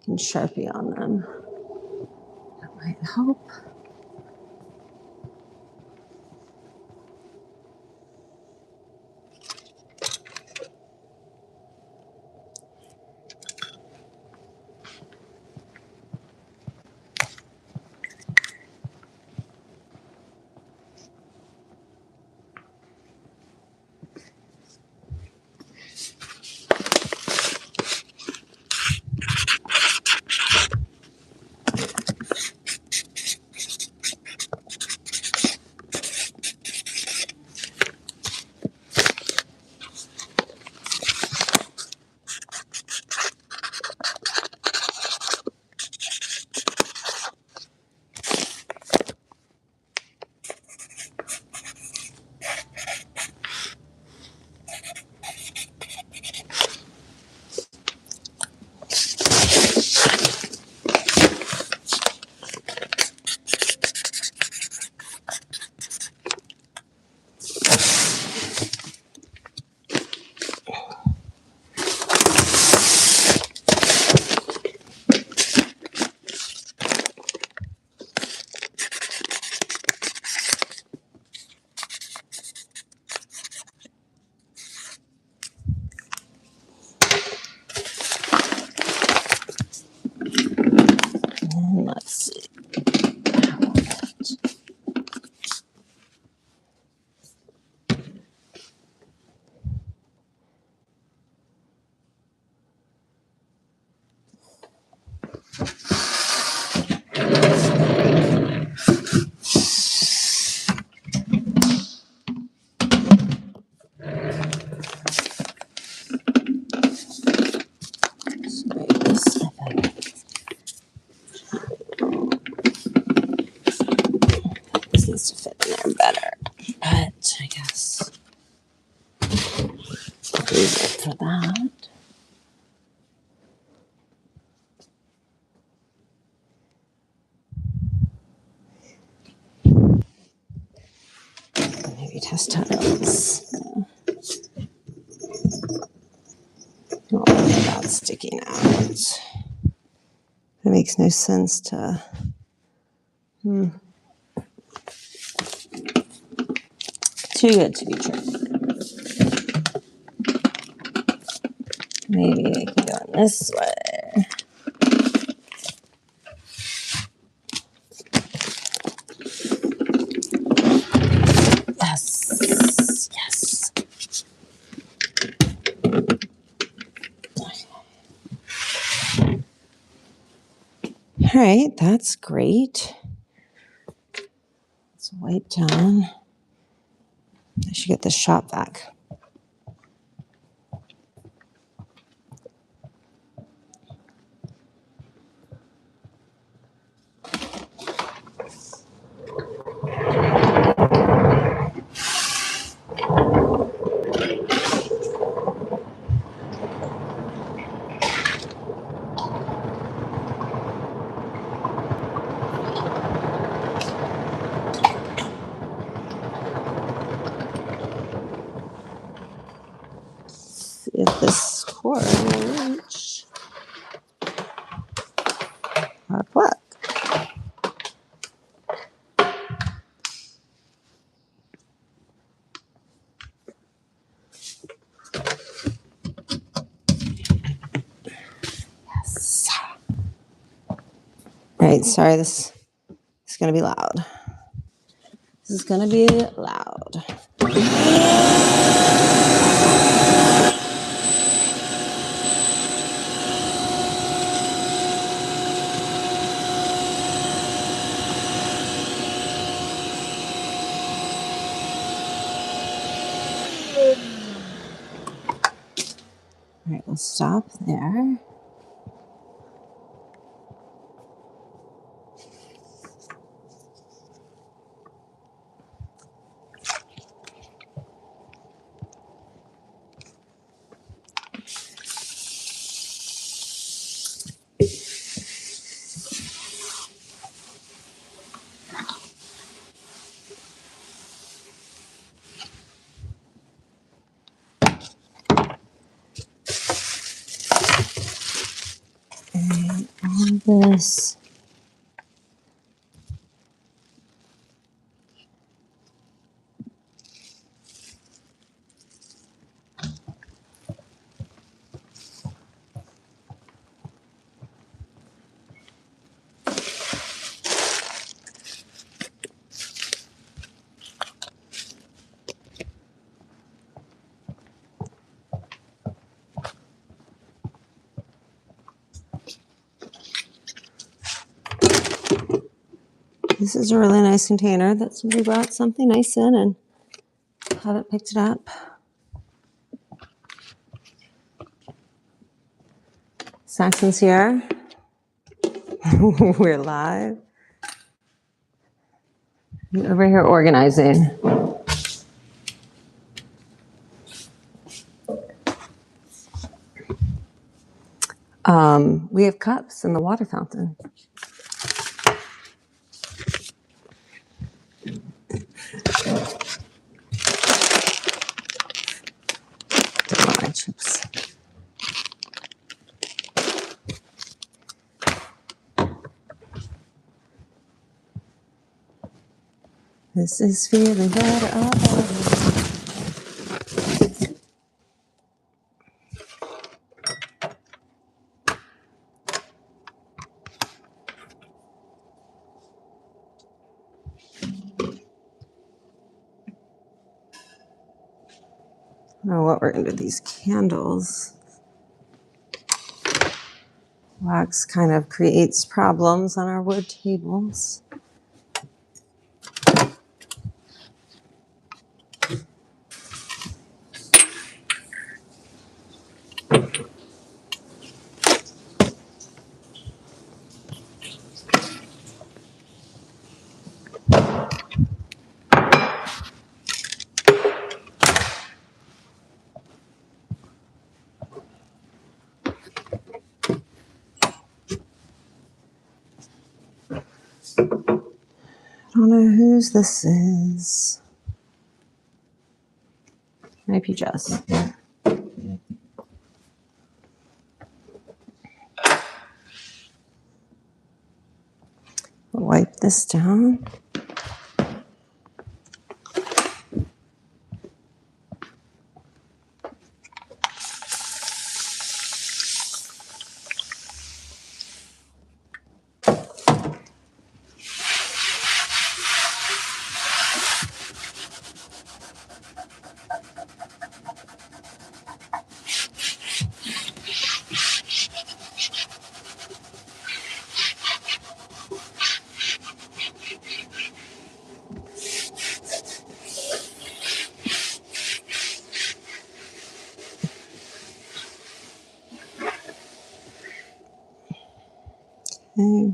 And Sharpie on them. That might help. cast tiles. Don't worry about sticking out. It makes no sense to. Too good to be true. Maybe I can go in this way. Yes. Yes. All right, that's great. Let's wipe down. I should get the shop vac. See if this cord will reach our plug. Yes. All right, sorry, this is going to be loud. This is going to be loud. All right, we'll stop there. And all this. This is a really nice container that somebody brought something nice in and haven't picked it up. Saxon's here. We're live. I'm over here organizing. We have cups in the water fountain. Don't want my chips. This is feeling better already. I don't know what we're going to do with these candles. Wax kind of creates problems on our wood tables. I don't know whose this is. Hi, Jess. Wipe this down. Okay.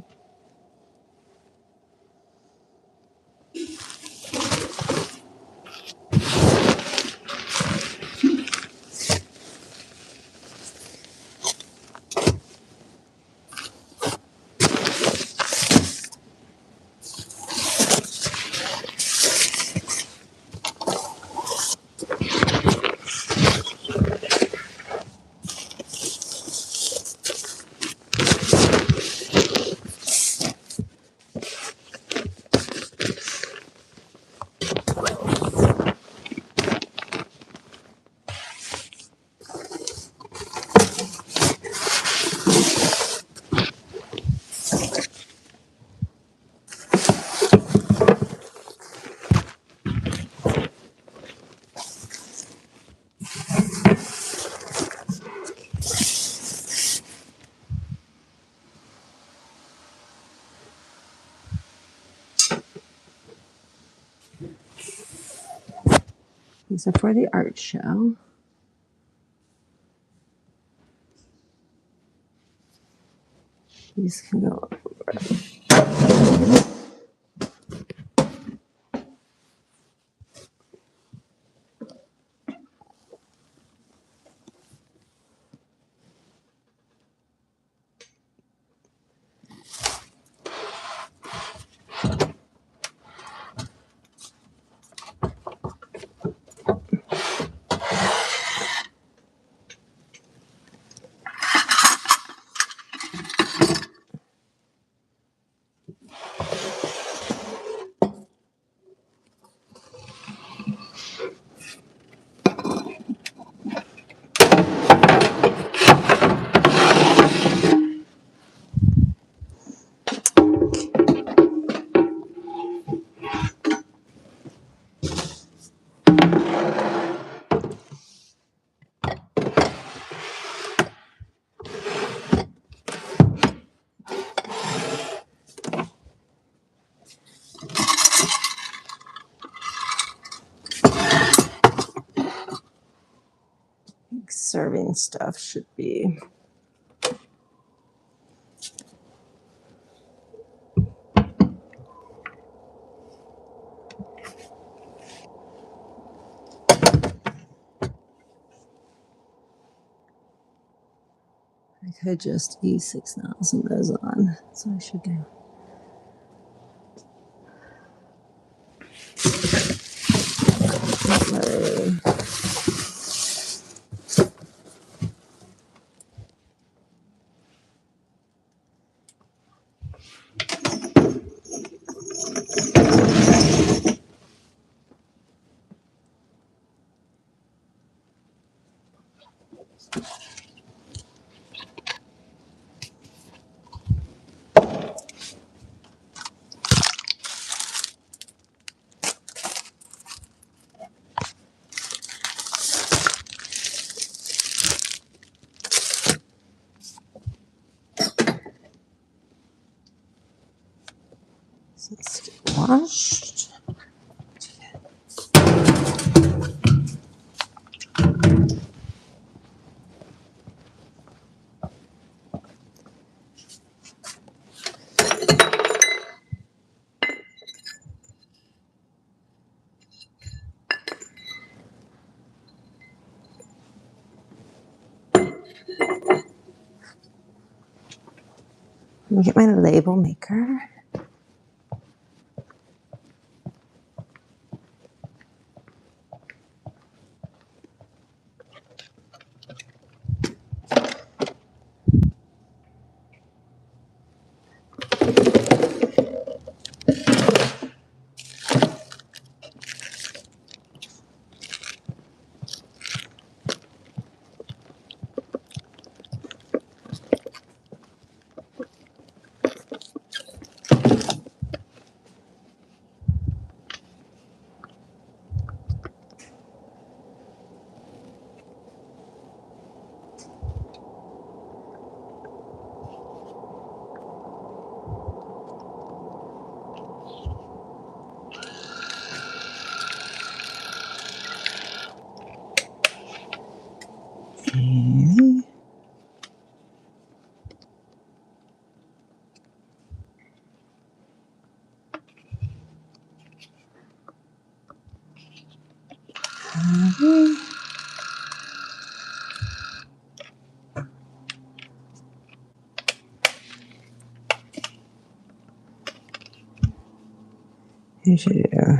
These are for the art show. These can go over. Serving stuff should be. I could just E6000 those on. That's what I should do. So let's get washed. Let me get my label maker. You should do.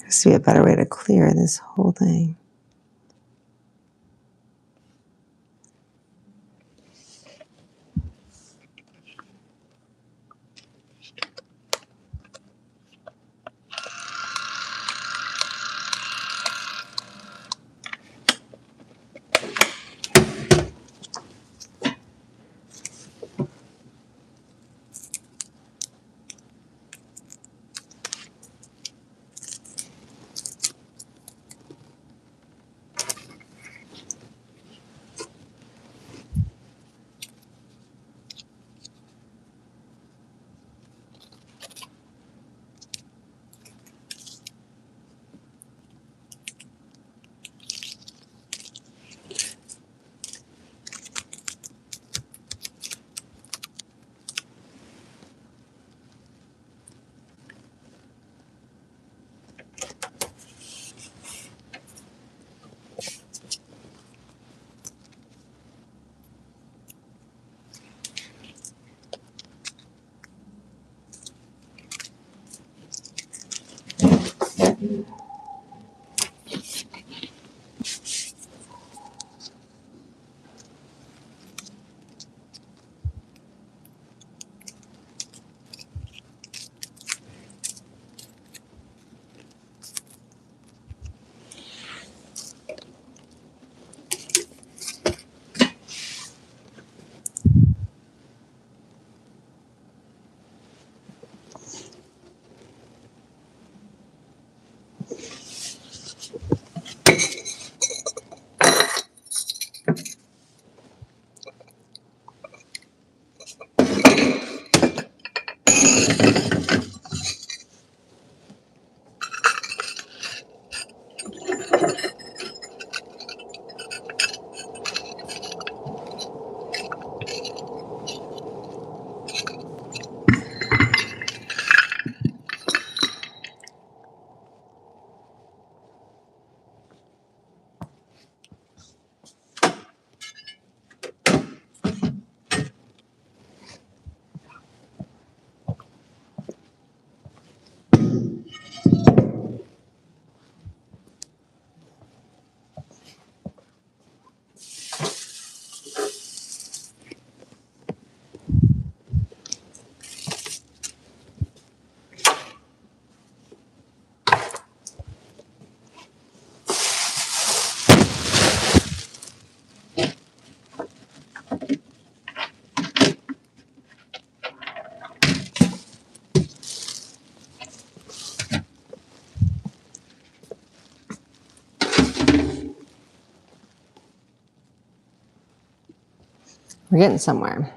Has to be a better way to clear this whole thing. We're getting somewhere.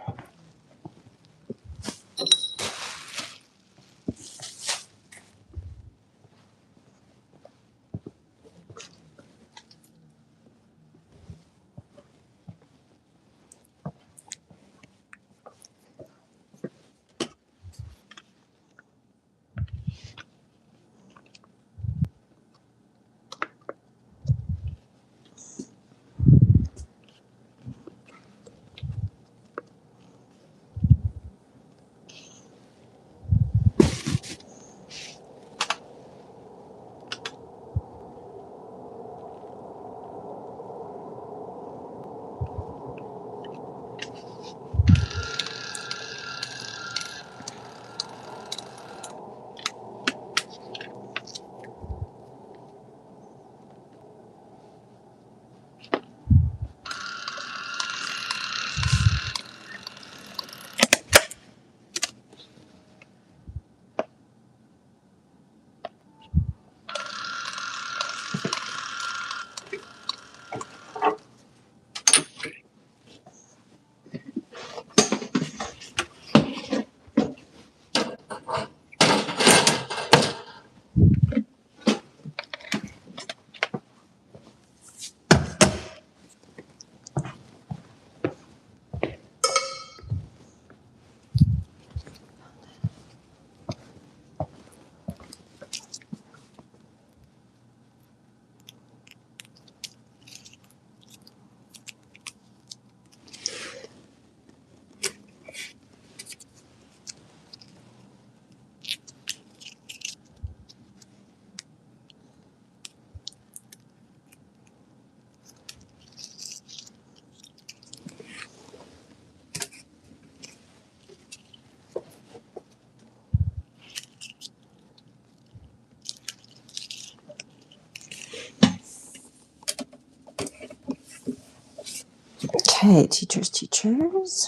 Okay, teachers.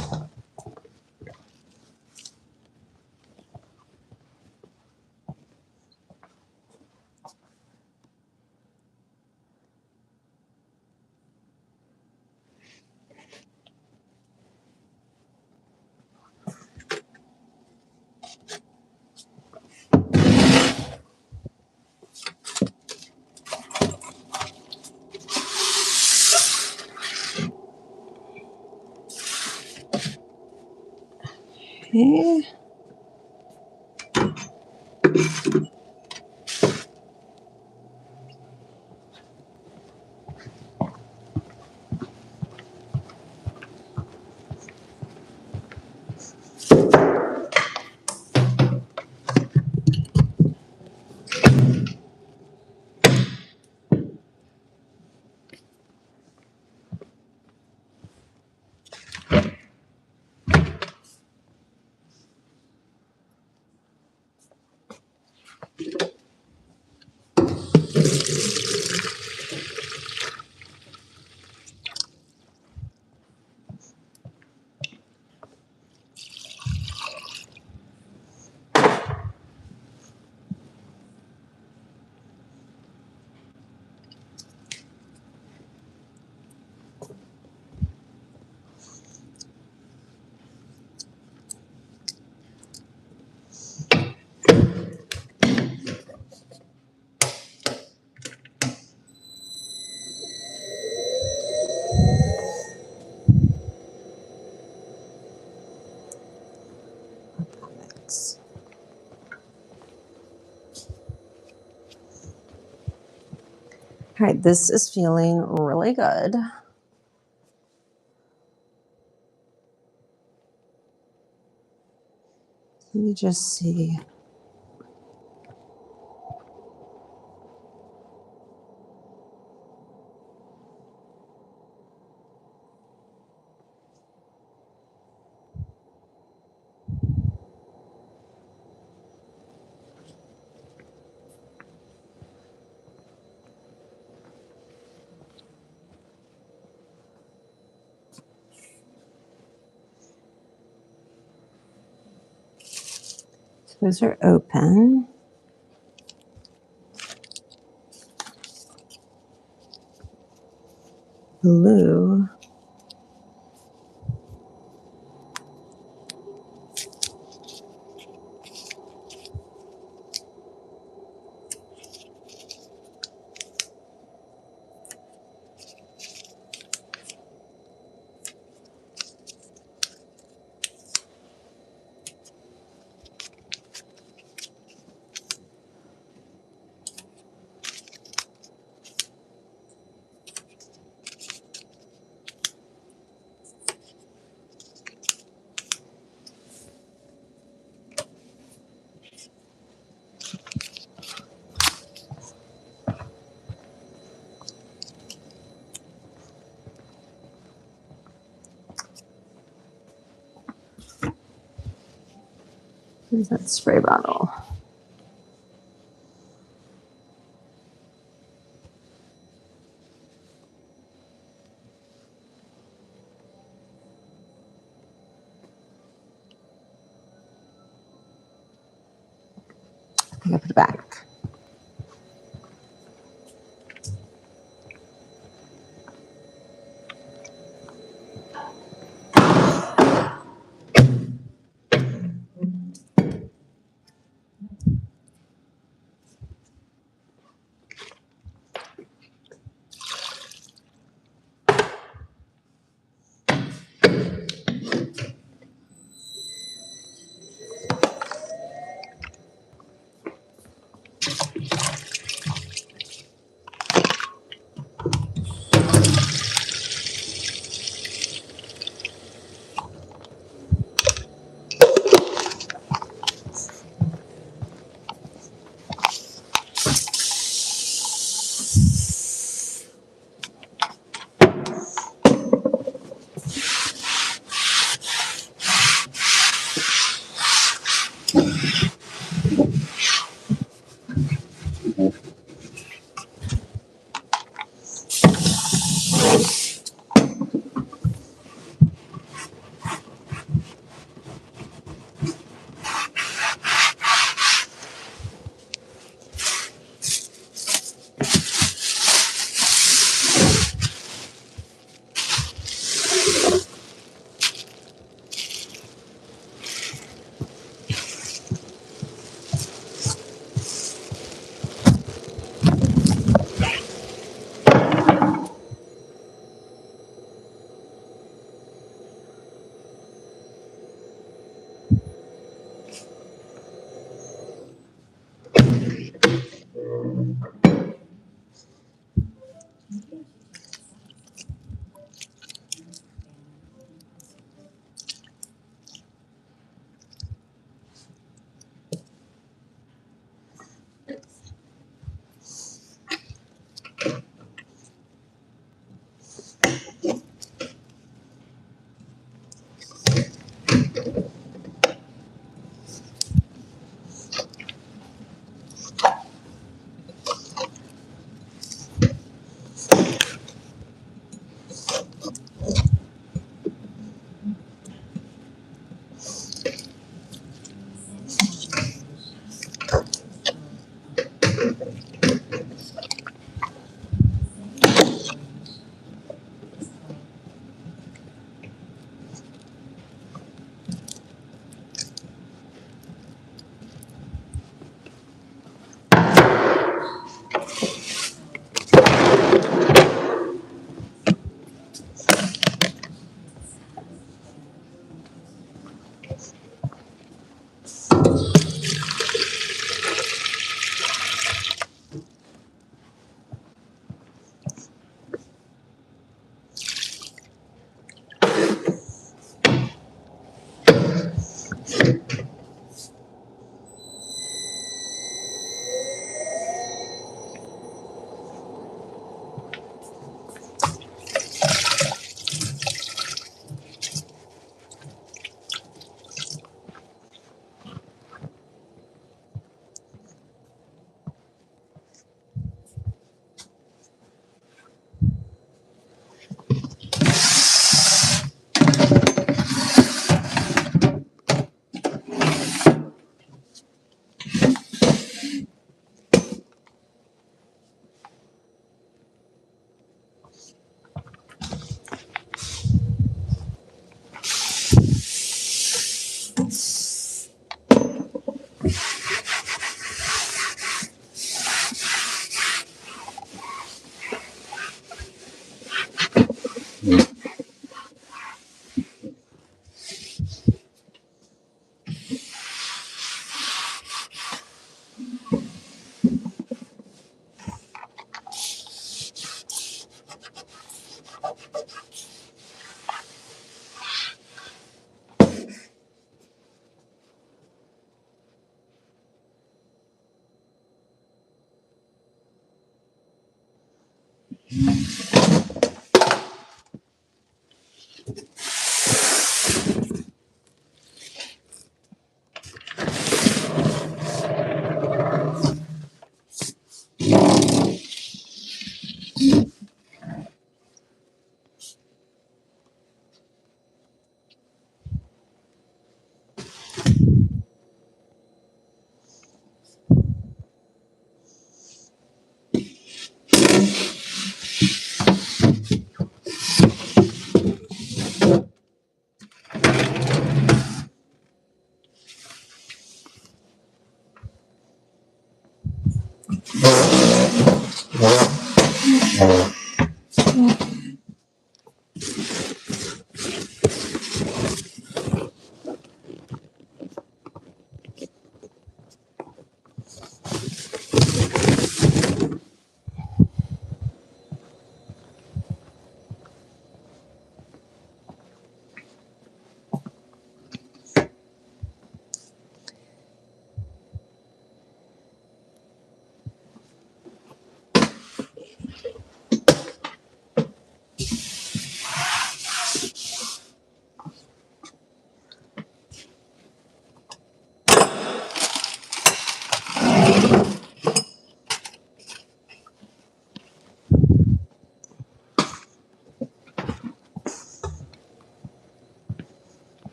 Okay. All right, this is feeling really good. Let me just see. Those are open. Blue. Where's that spray bottle? I think I put it back.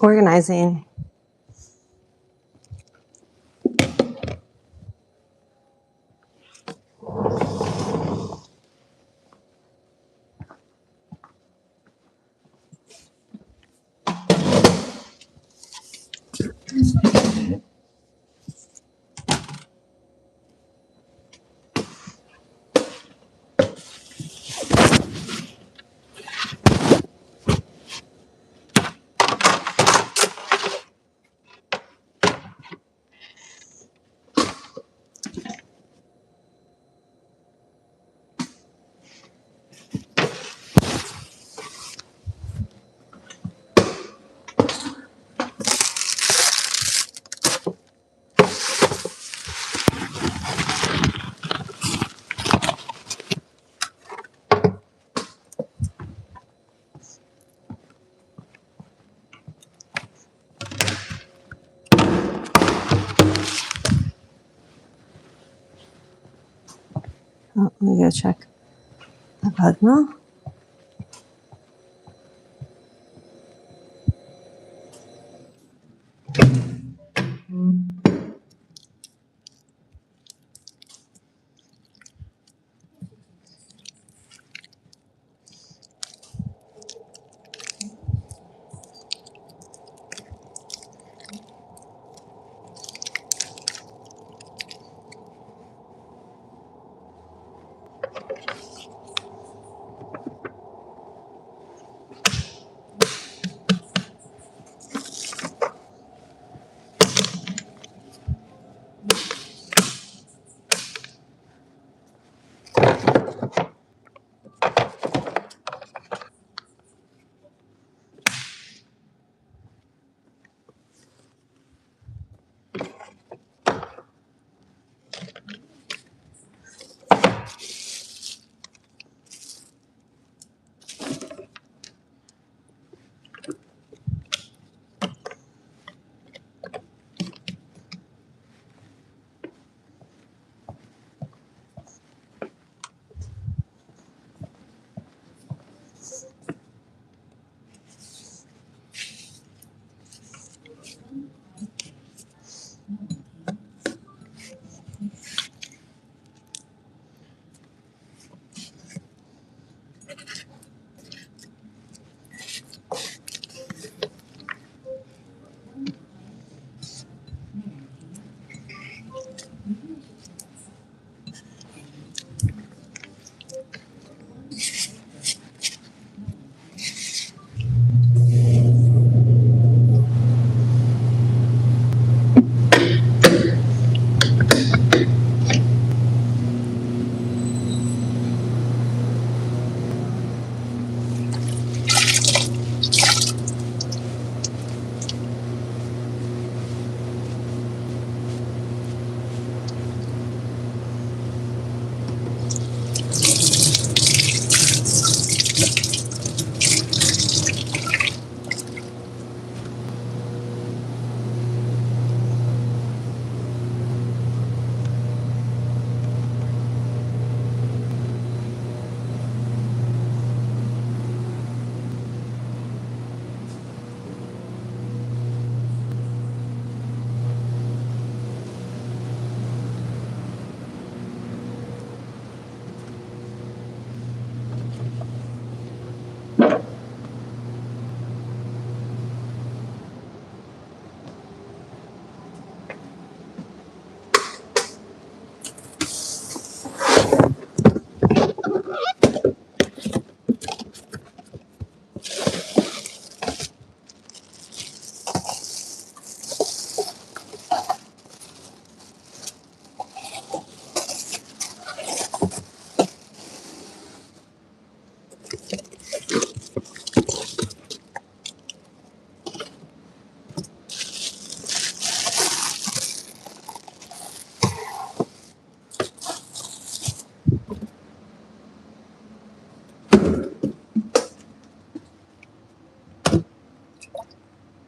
Organizing. Oh, let me go check the bud mill.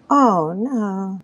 Oh no.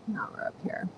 Now we're up here.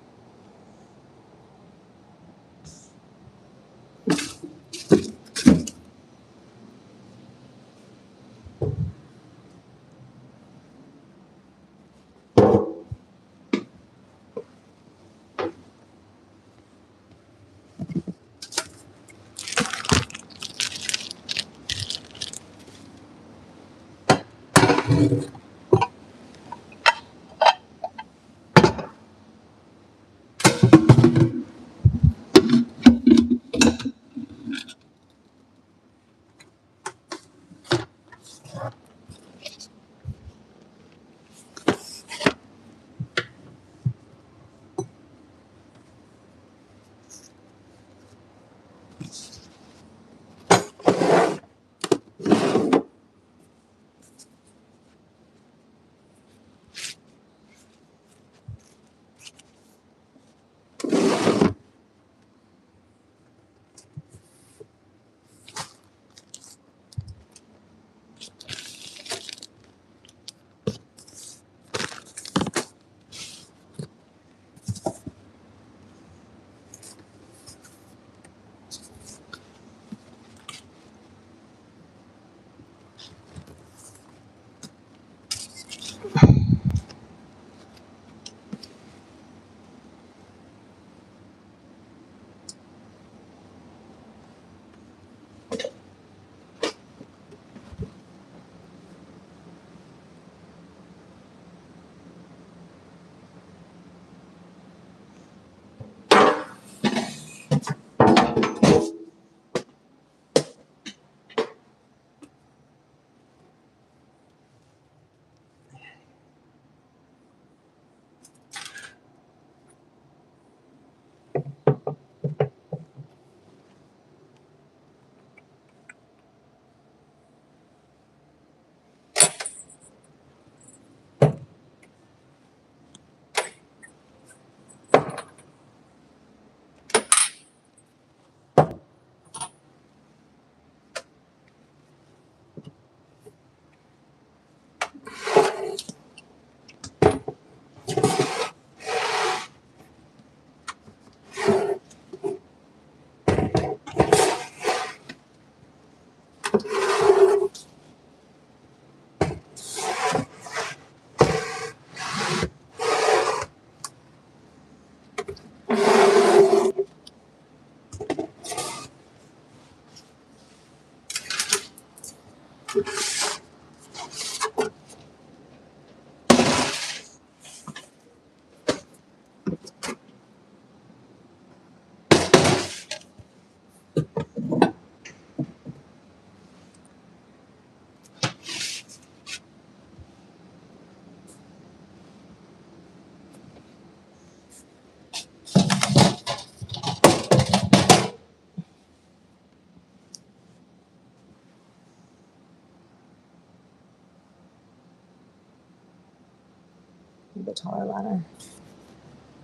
The taller ladder. All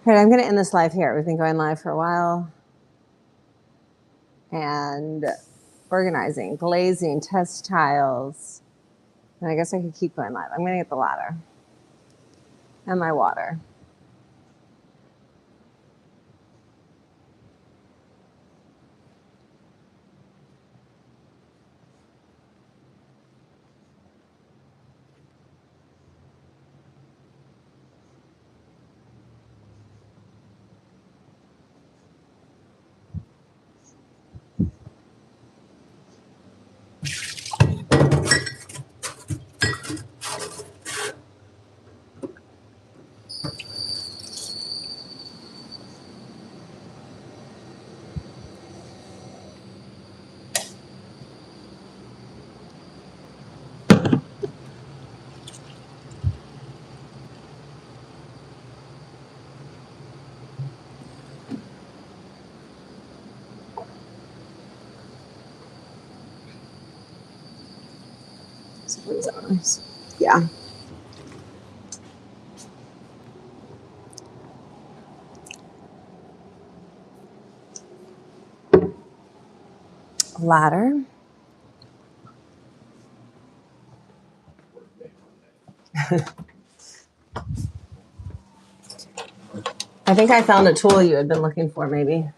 right, I'm going to end this live here. We've been going live for a while. And organizing, glazing, test tiles. And I guess I could keep going live. I'm going to get the ladder and my water. Yeah. Ladder. I think I found a tool you had been looking for, maybe.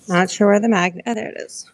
Not sure where the magnet, oh, there it is.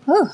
Whew.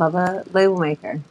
Love a label maker.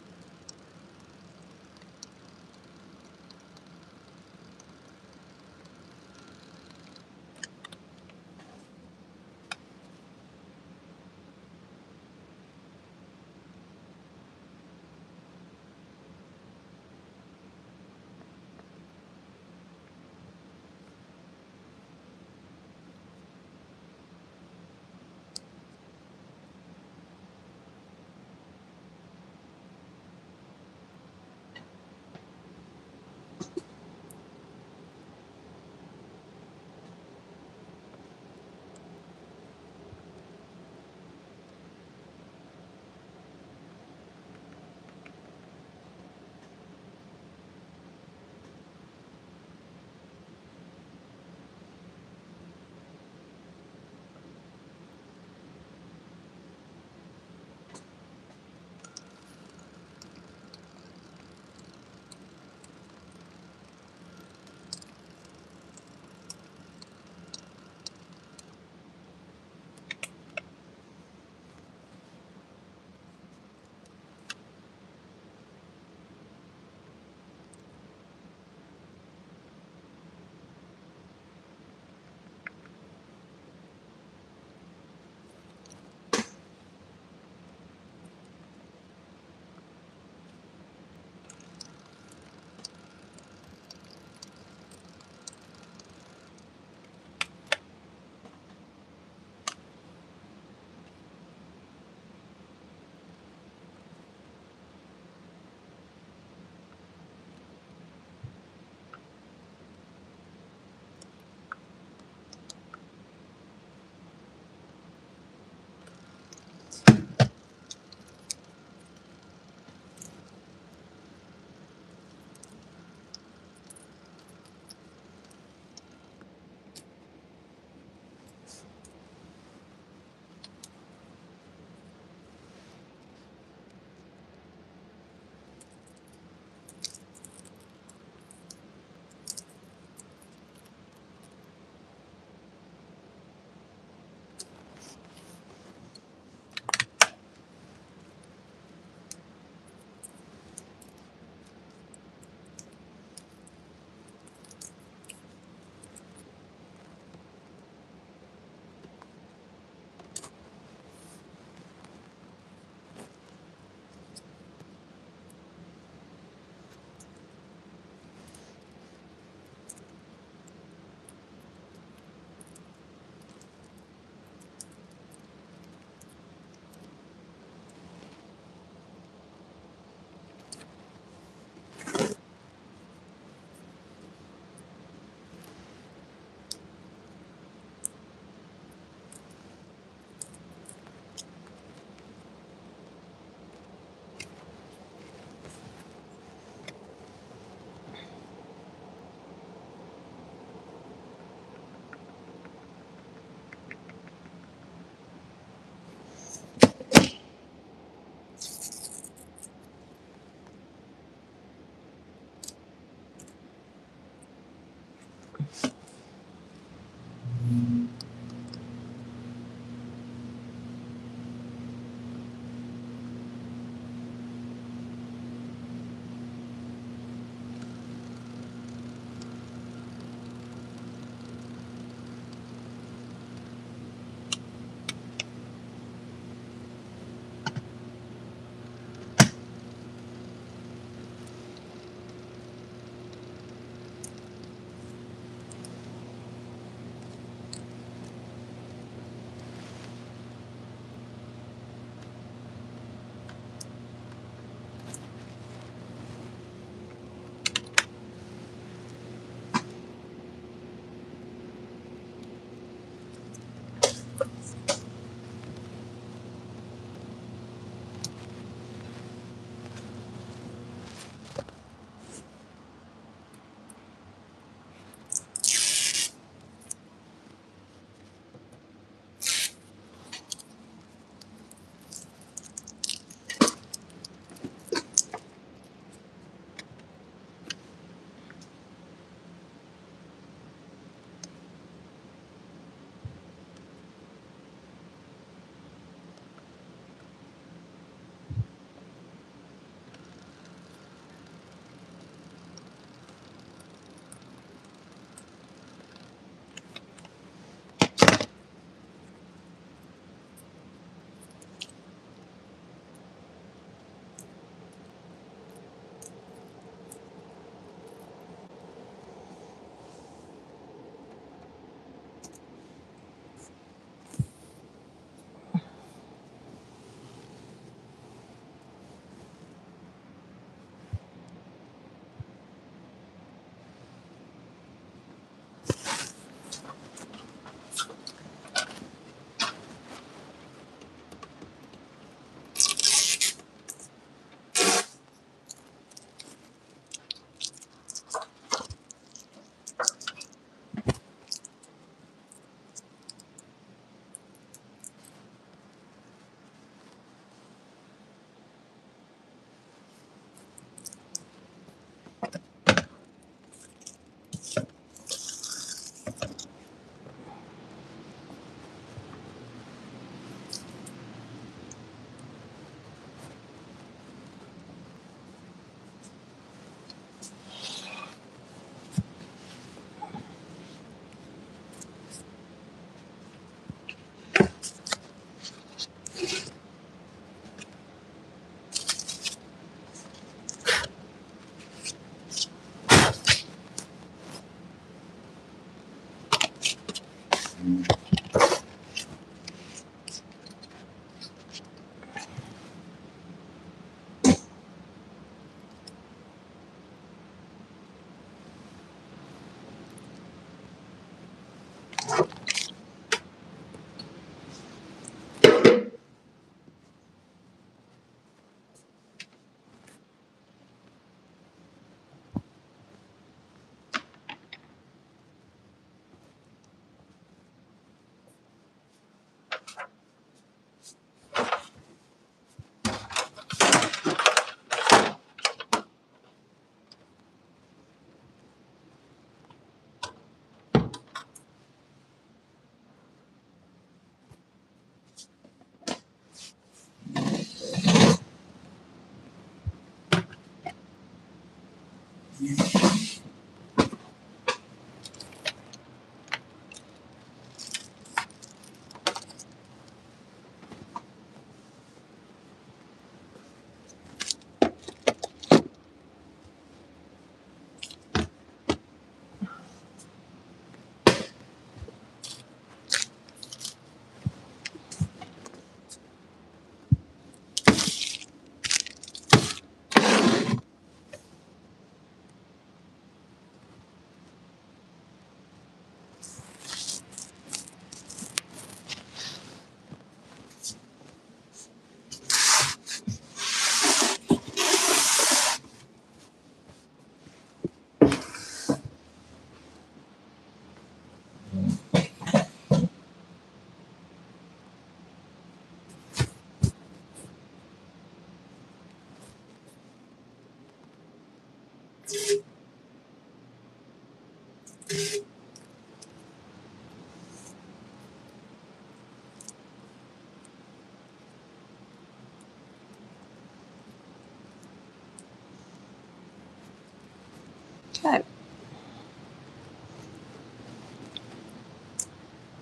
Okay.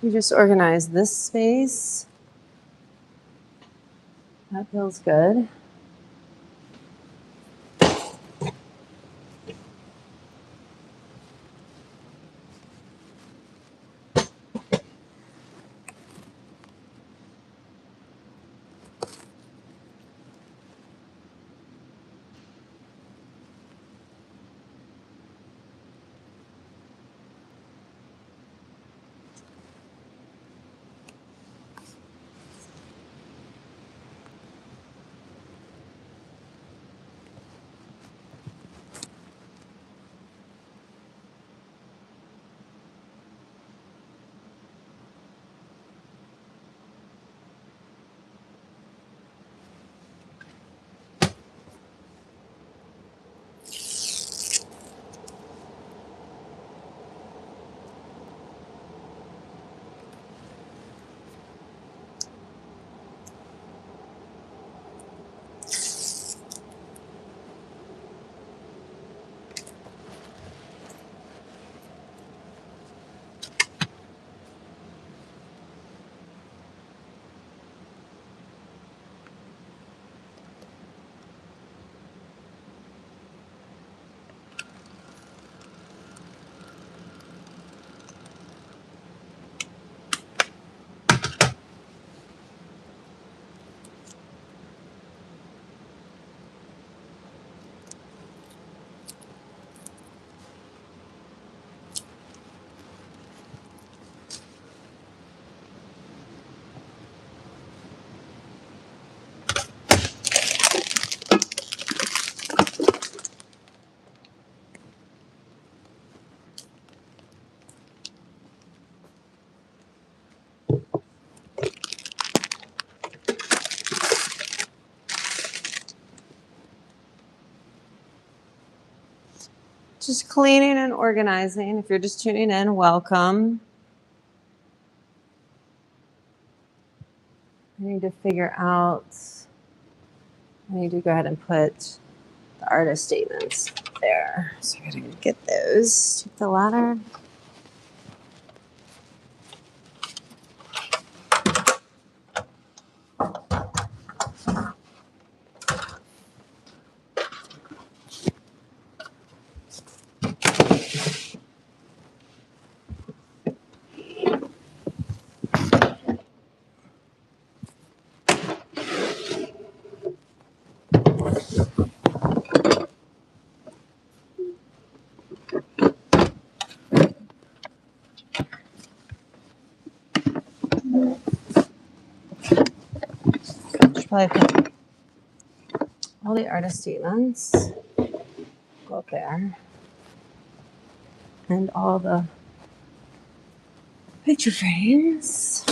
You just organize this space. That feels good. Just cleaning and organizing. If you're just tuning in, welcome. I need to figure out, I need to go ahead and put the artist statements there. So I gotta get those. Take the ladder. Should probably put all the artist statements. Go up there. And all the picture frames.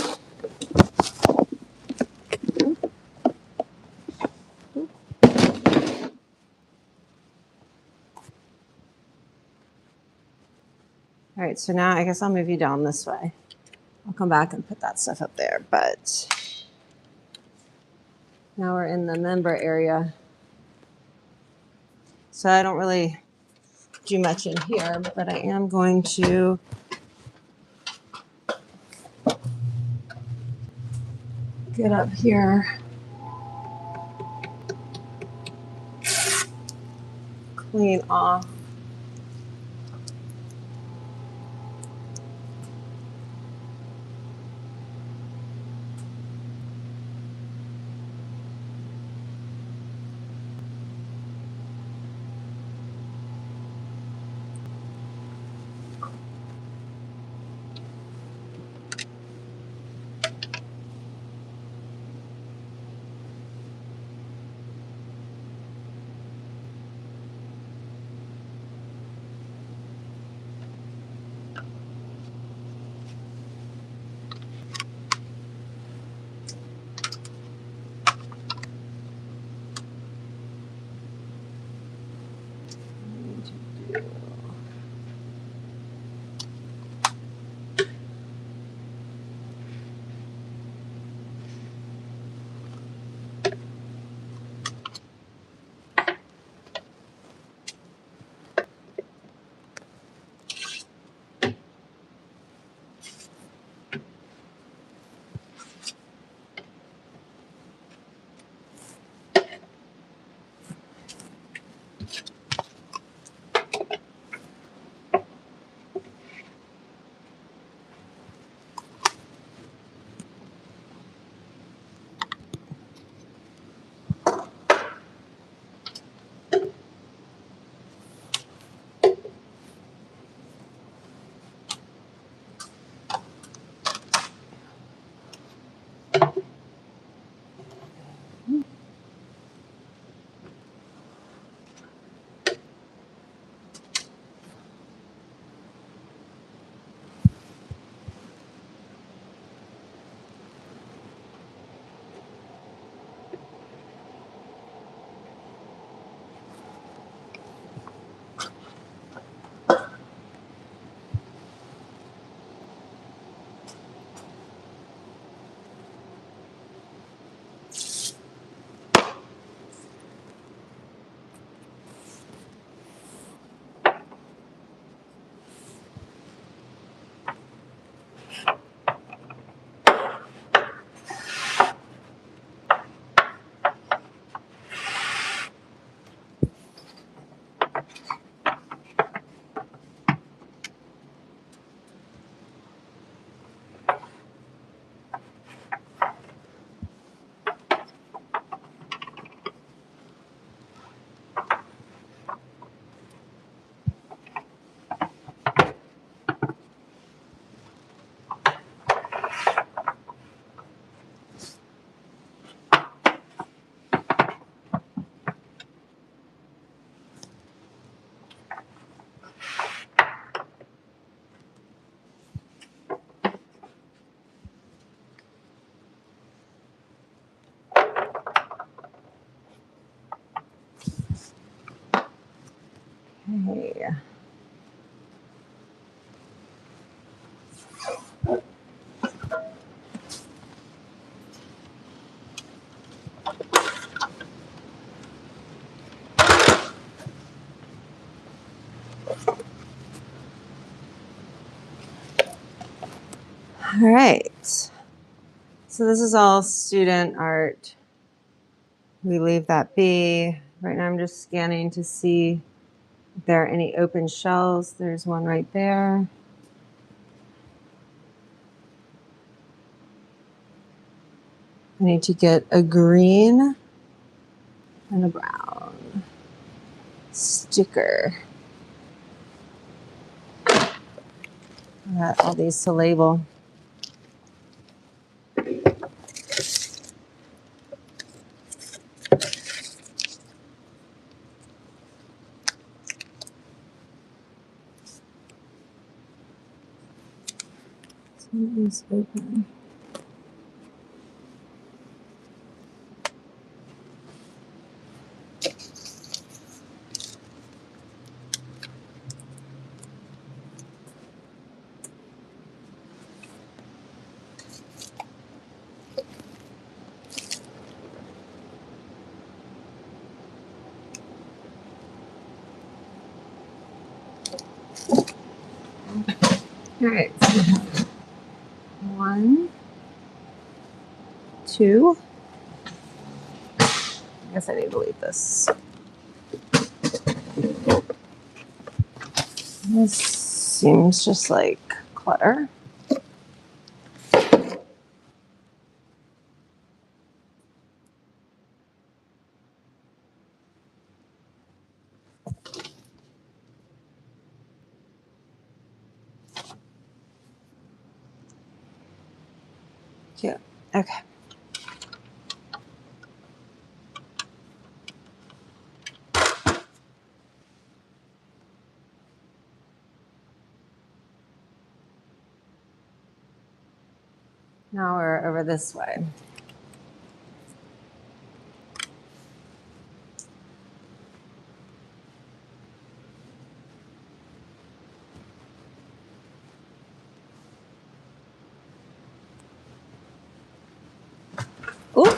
All right, so now I guess I'll move you down this way. I'll come back and put that stuff up there, but now we're in the member area. So I don't really do much in here, but I am going to get up here, clean off. Okay. All right. So this is all student art. We leave that be. Right now I'm just scanning to see if there are any open shells. There's one right there. I need to get a green and a brown sticker. I got all these to label. Some is open. All right. So we have 1, 2. I guess I need to leave this. This seems just like clutter. Cute. Okay. Now we're over this way. Ooh.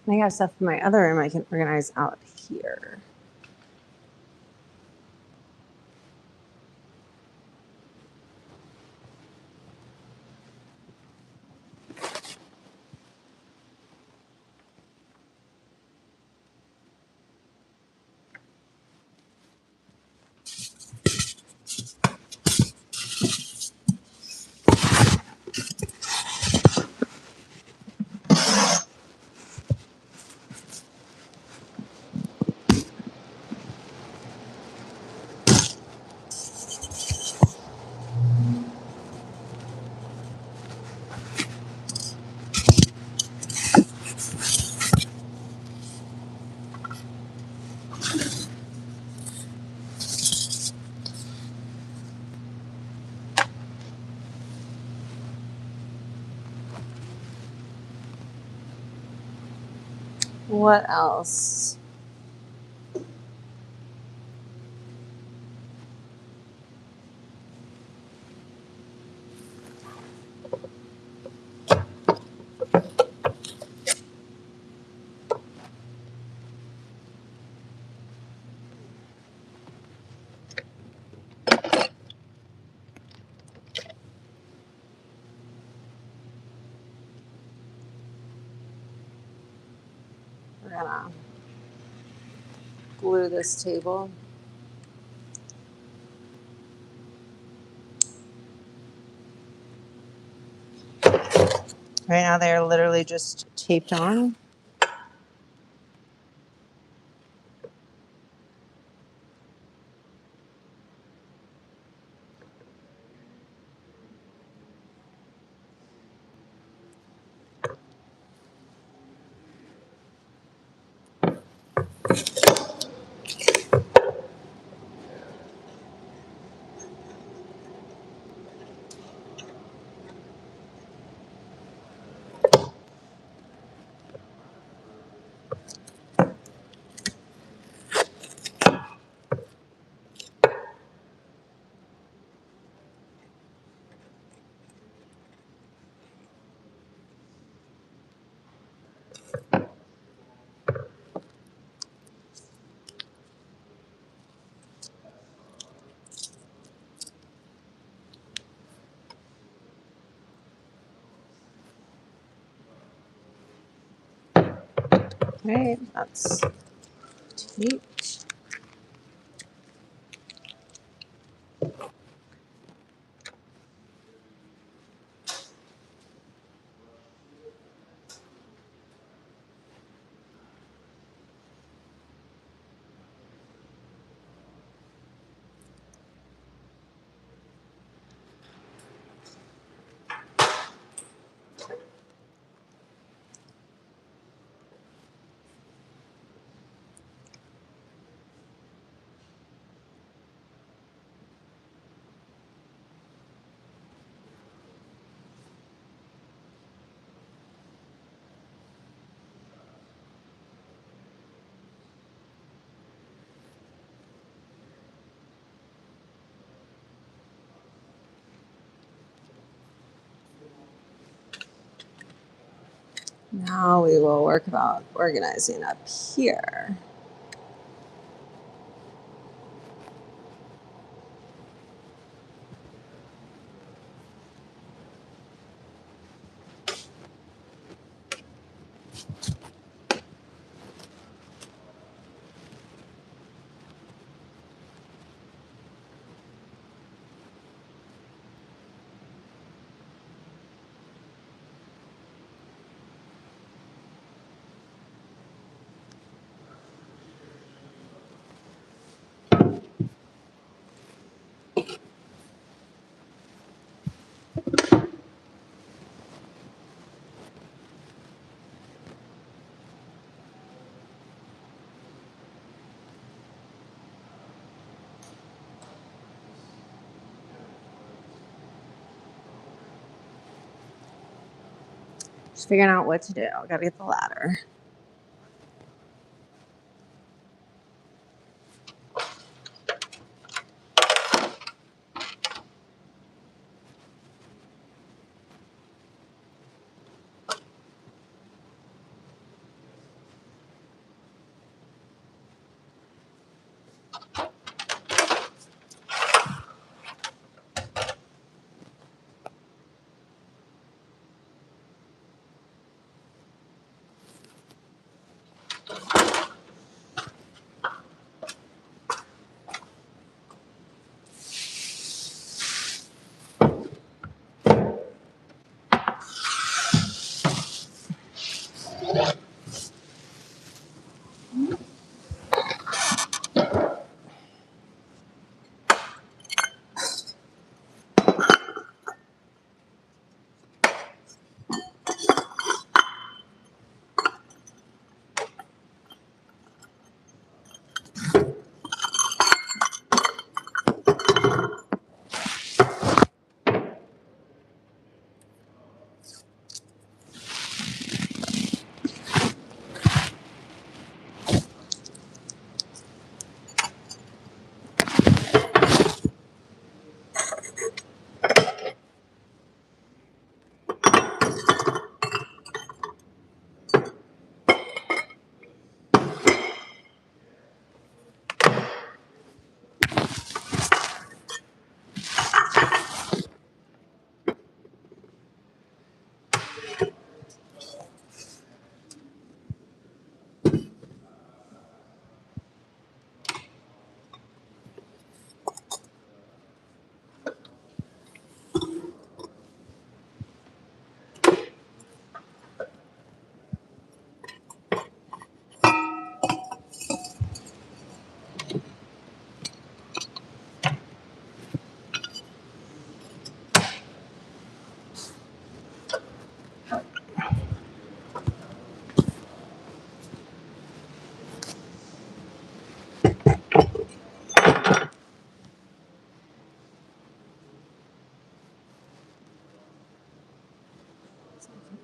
I got stuff in my other room I can organize out here. What else? We're gonna glue this table. Right now they're literally just taped on. Right, that's taped. Now we will work about organizing up here. Just figuring out what to do. I gotta get the ladder.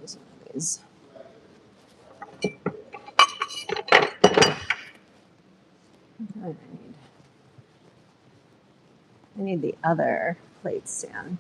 Use one of these. I need the other plate stand.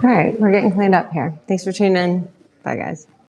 All right, we're getting cleaned up here. Thanks for tuning in. Bye, guys.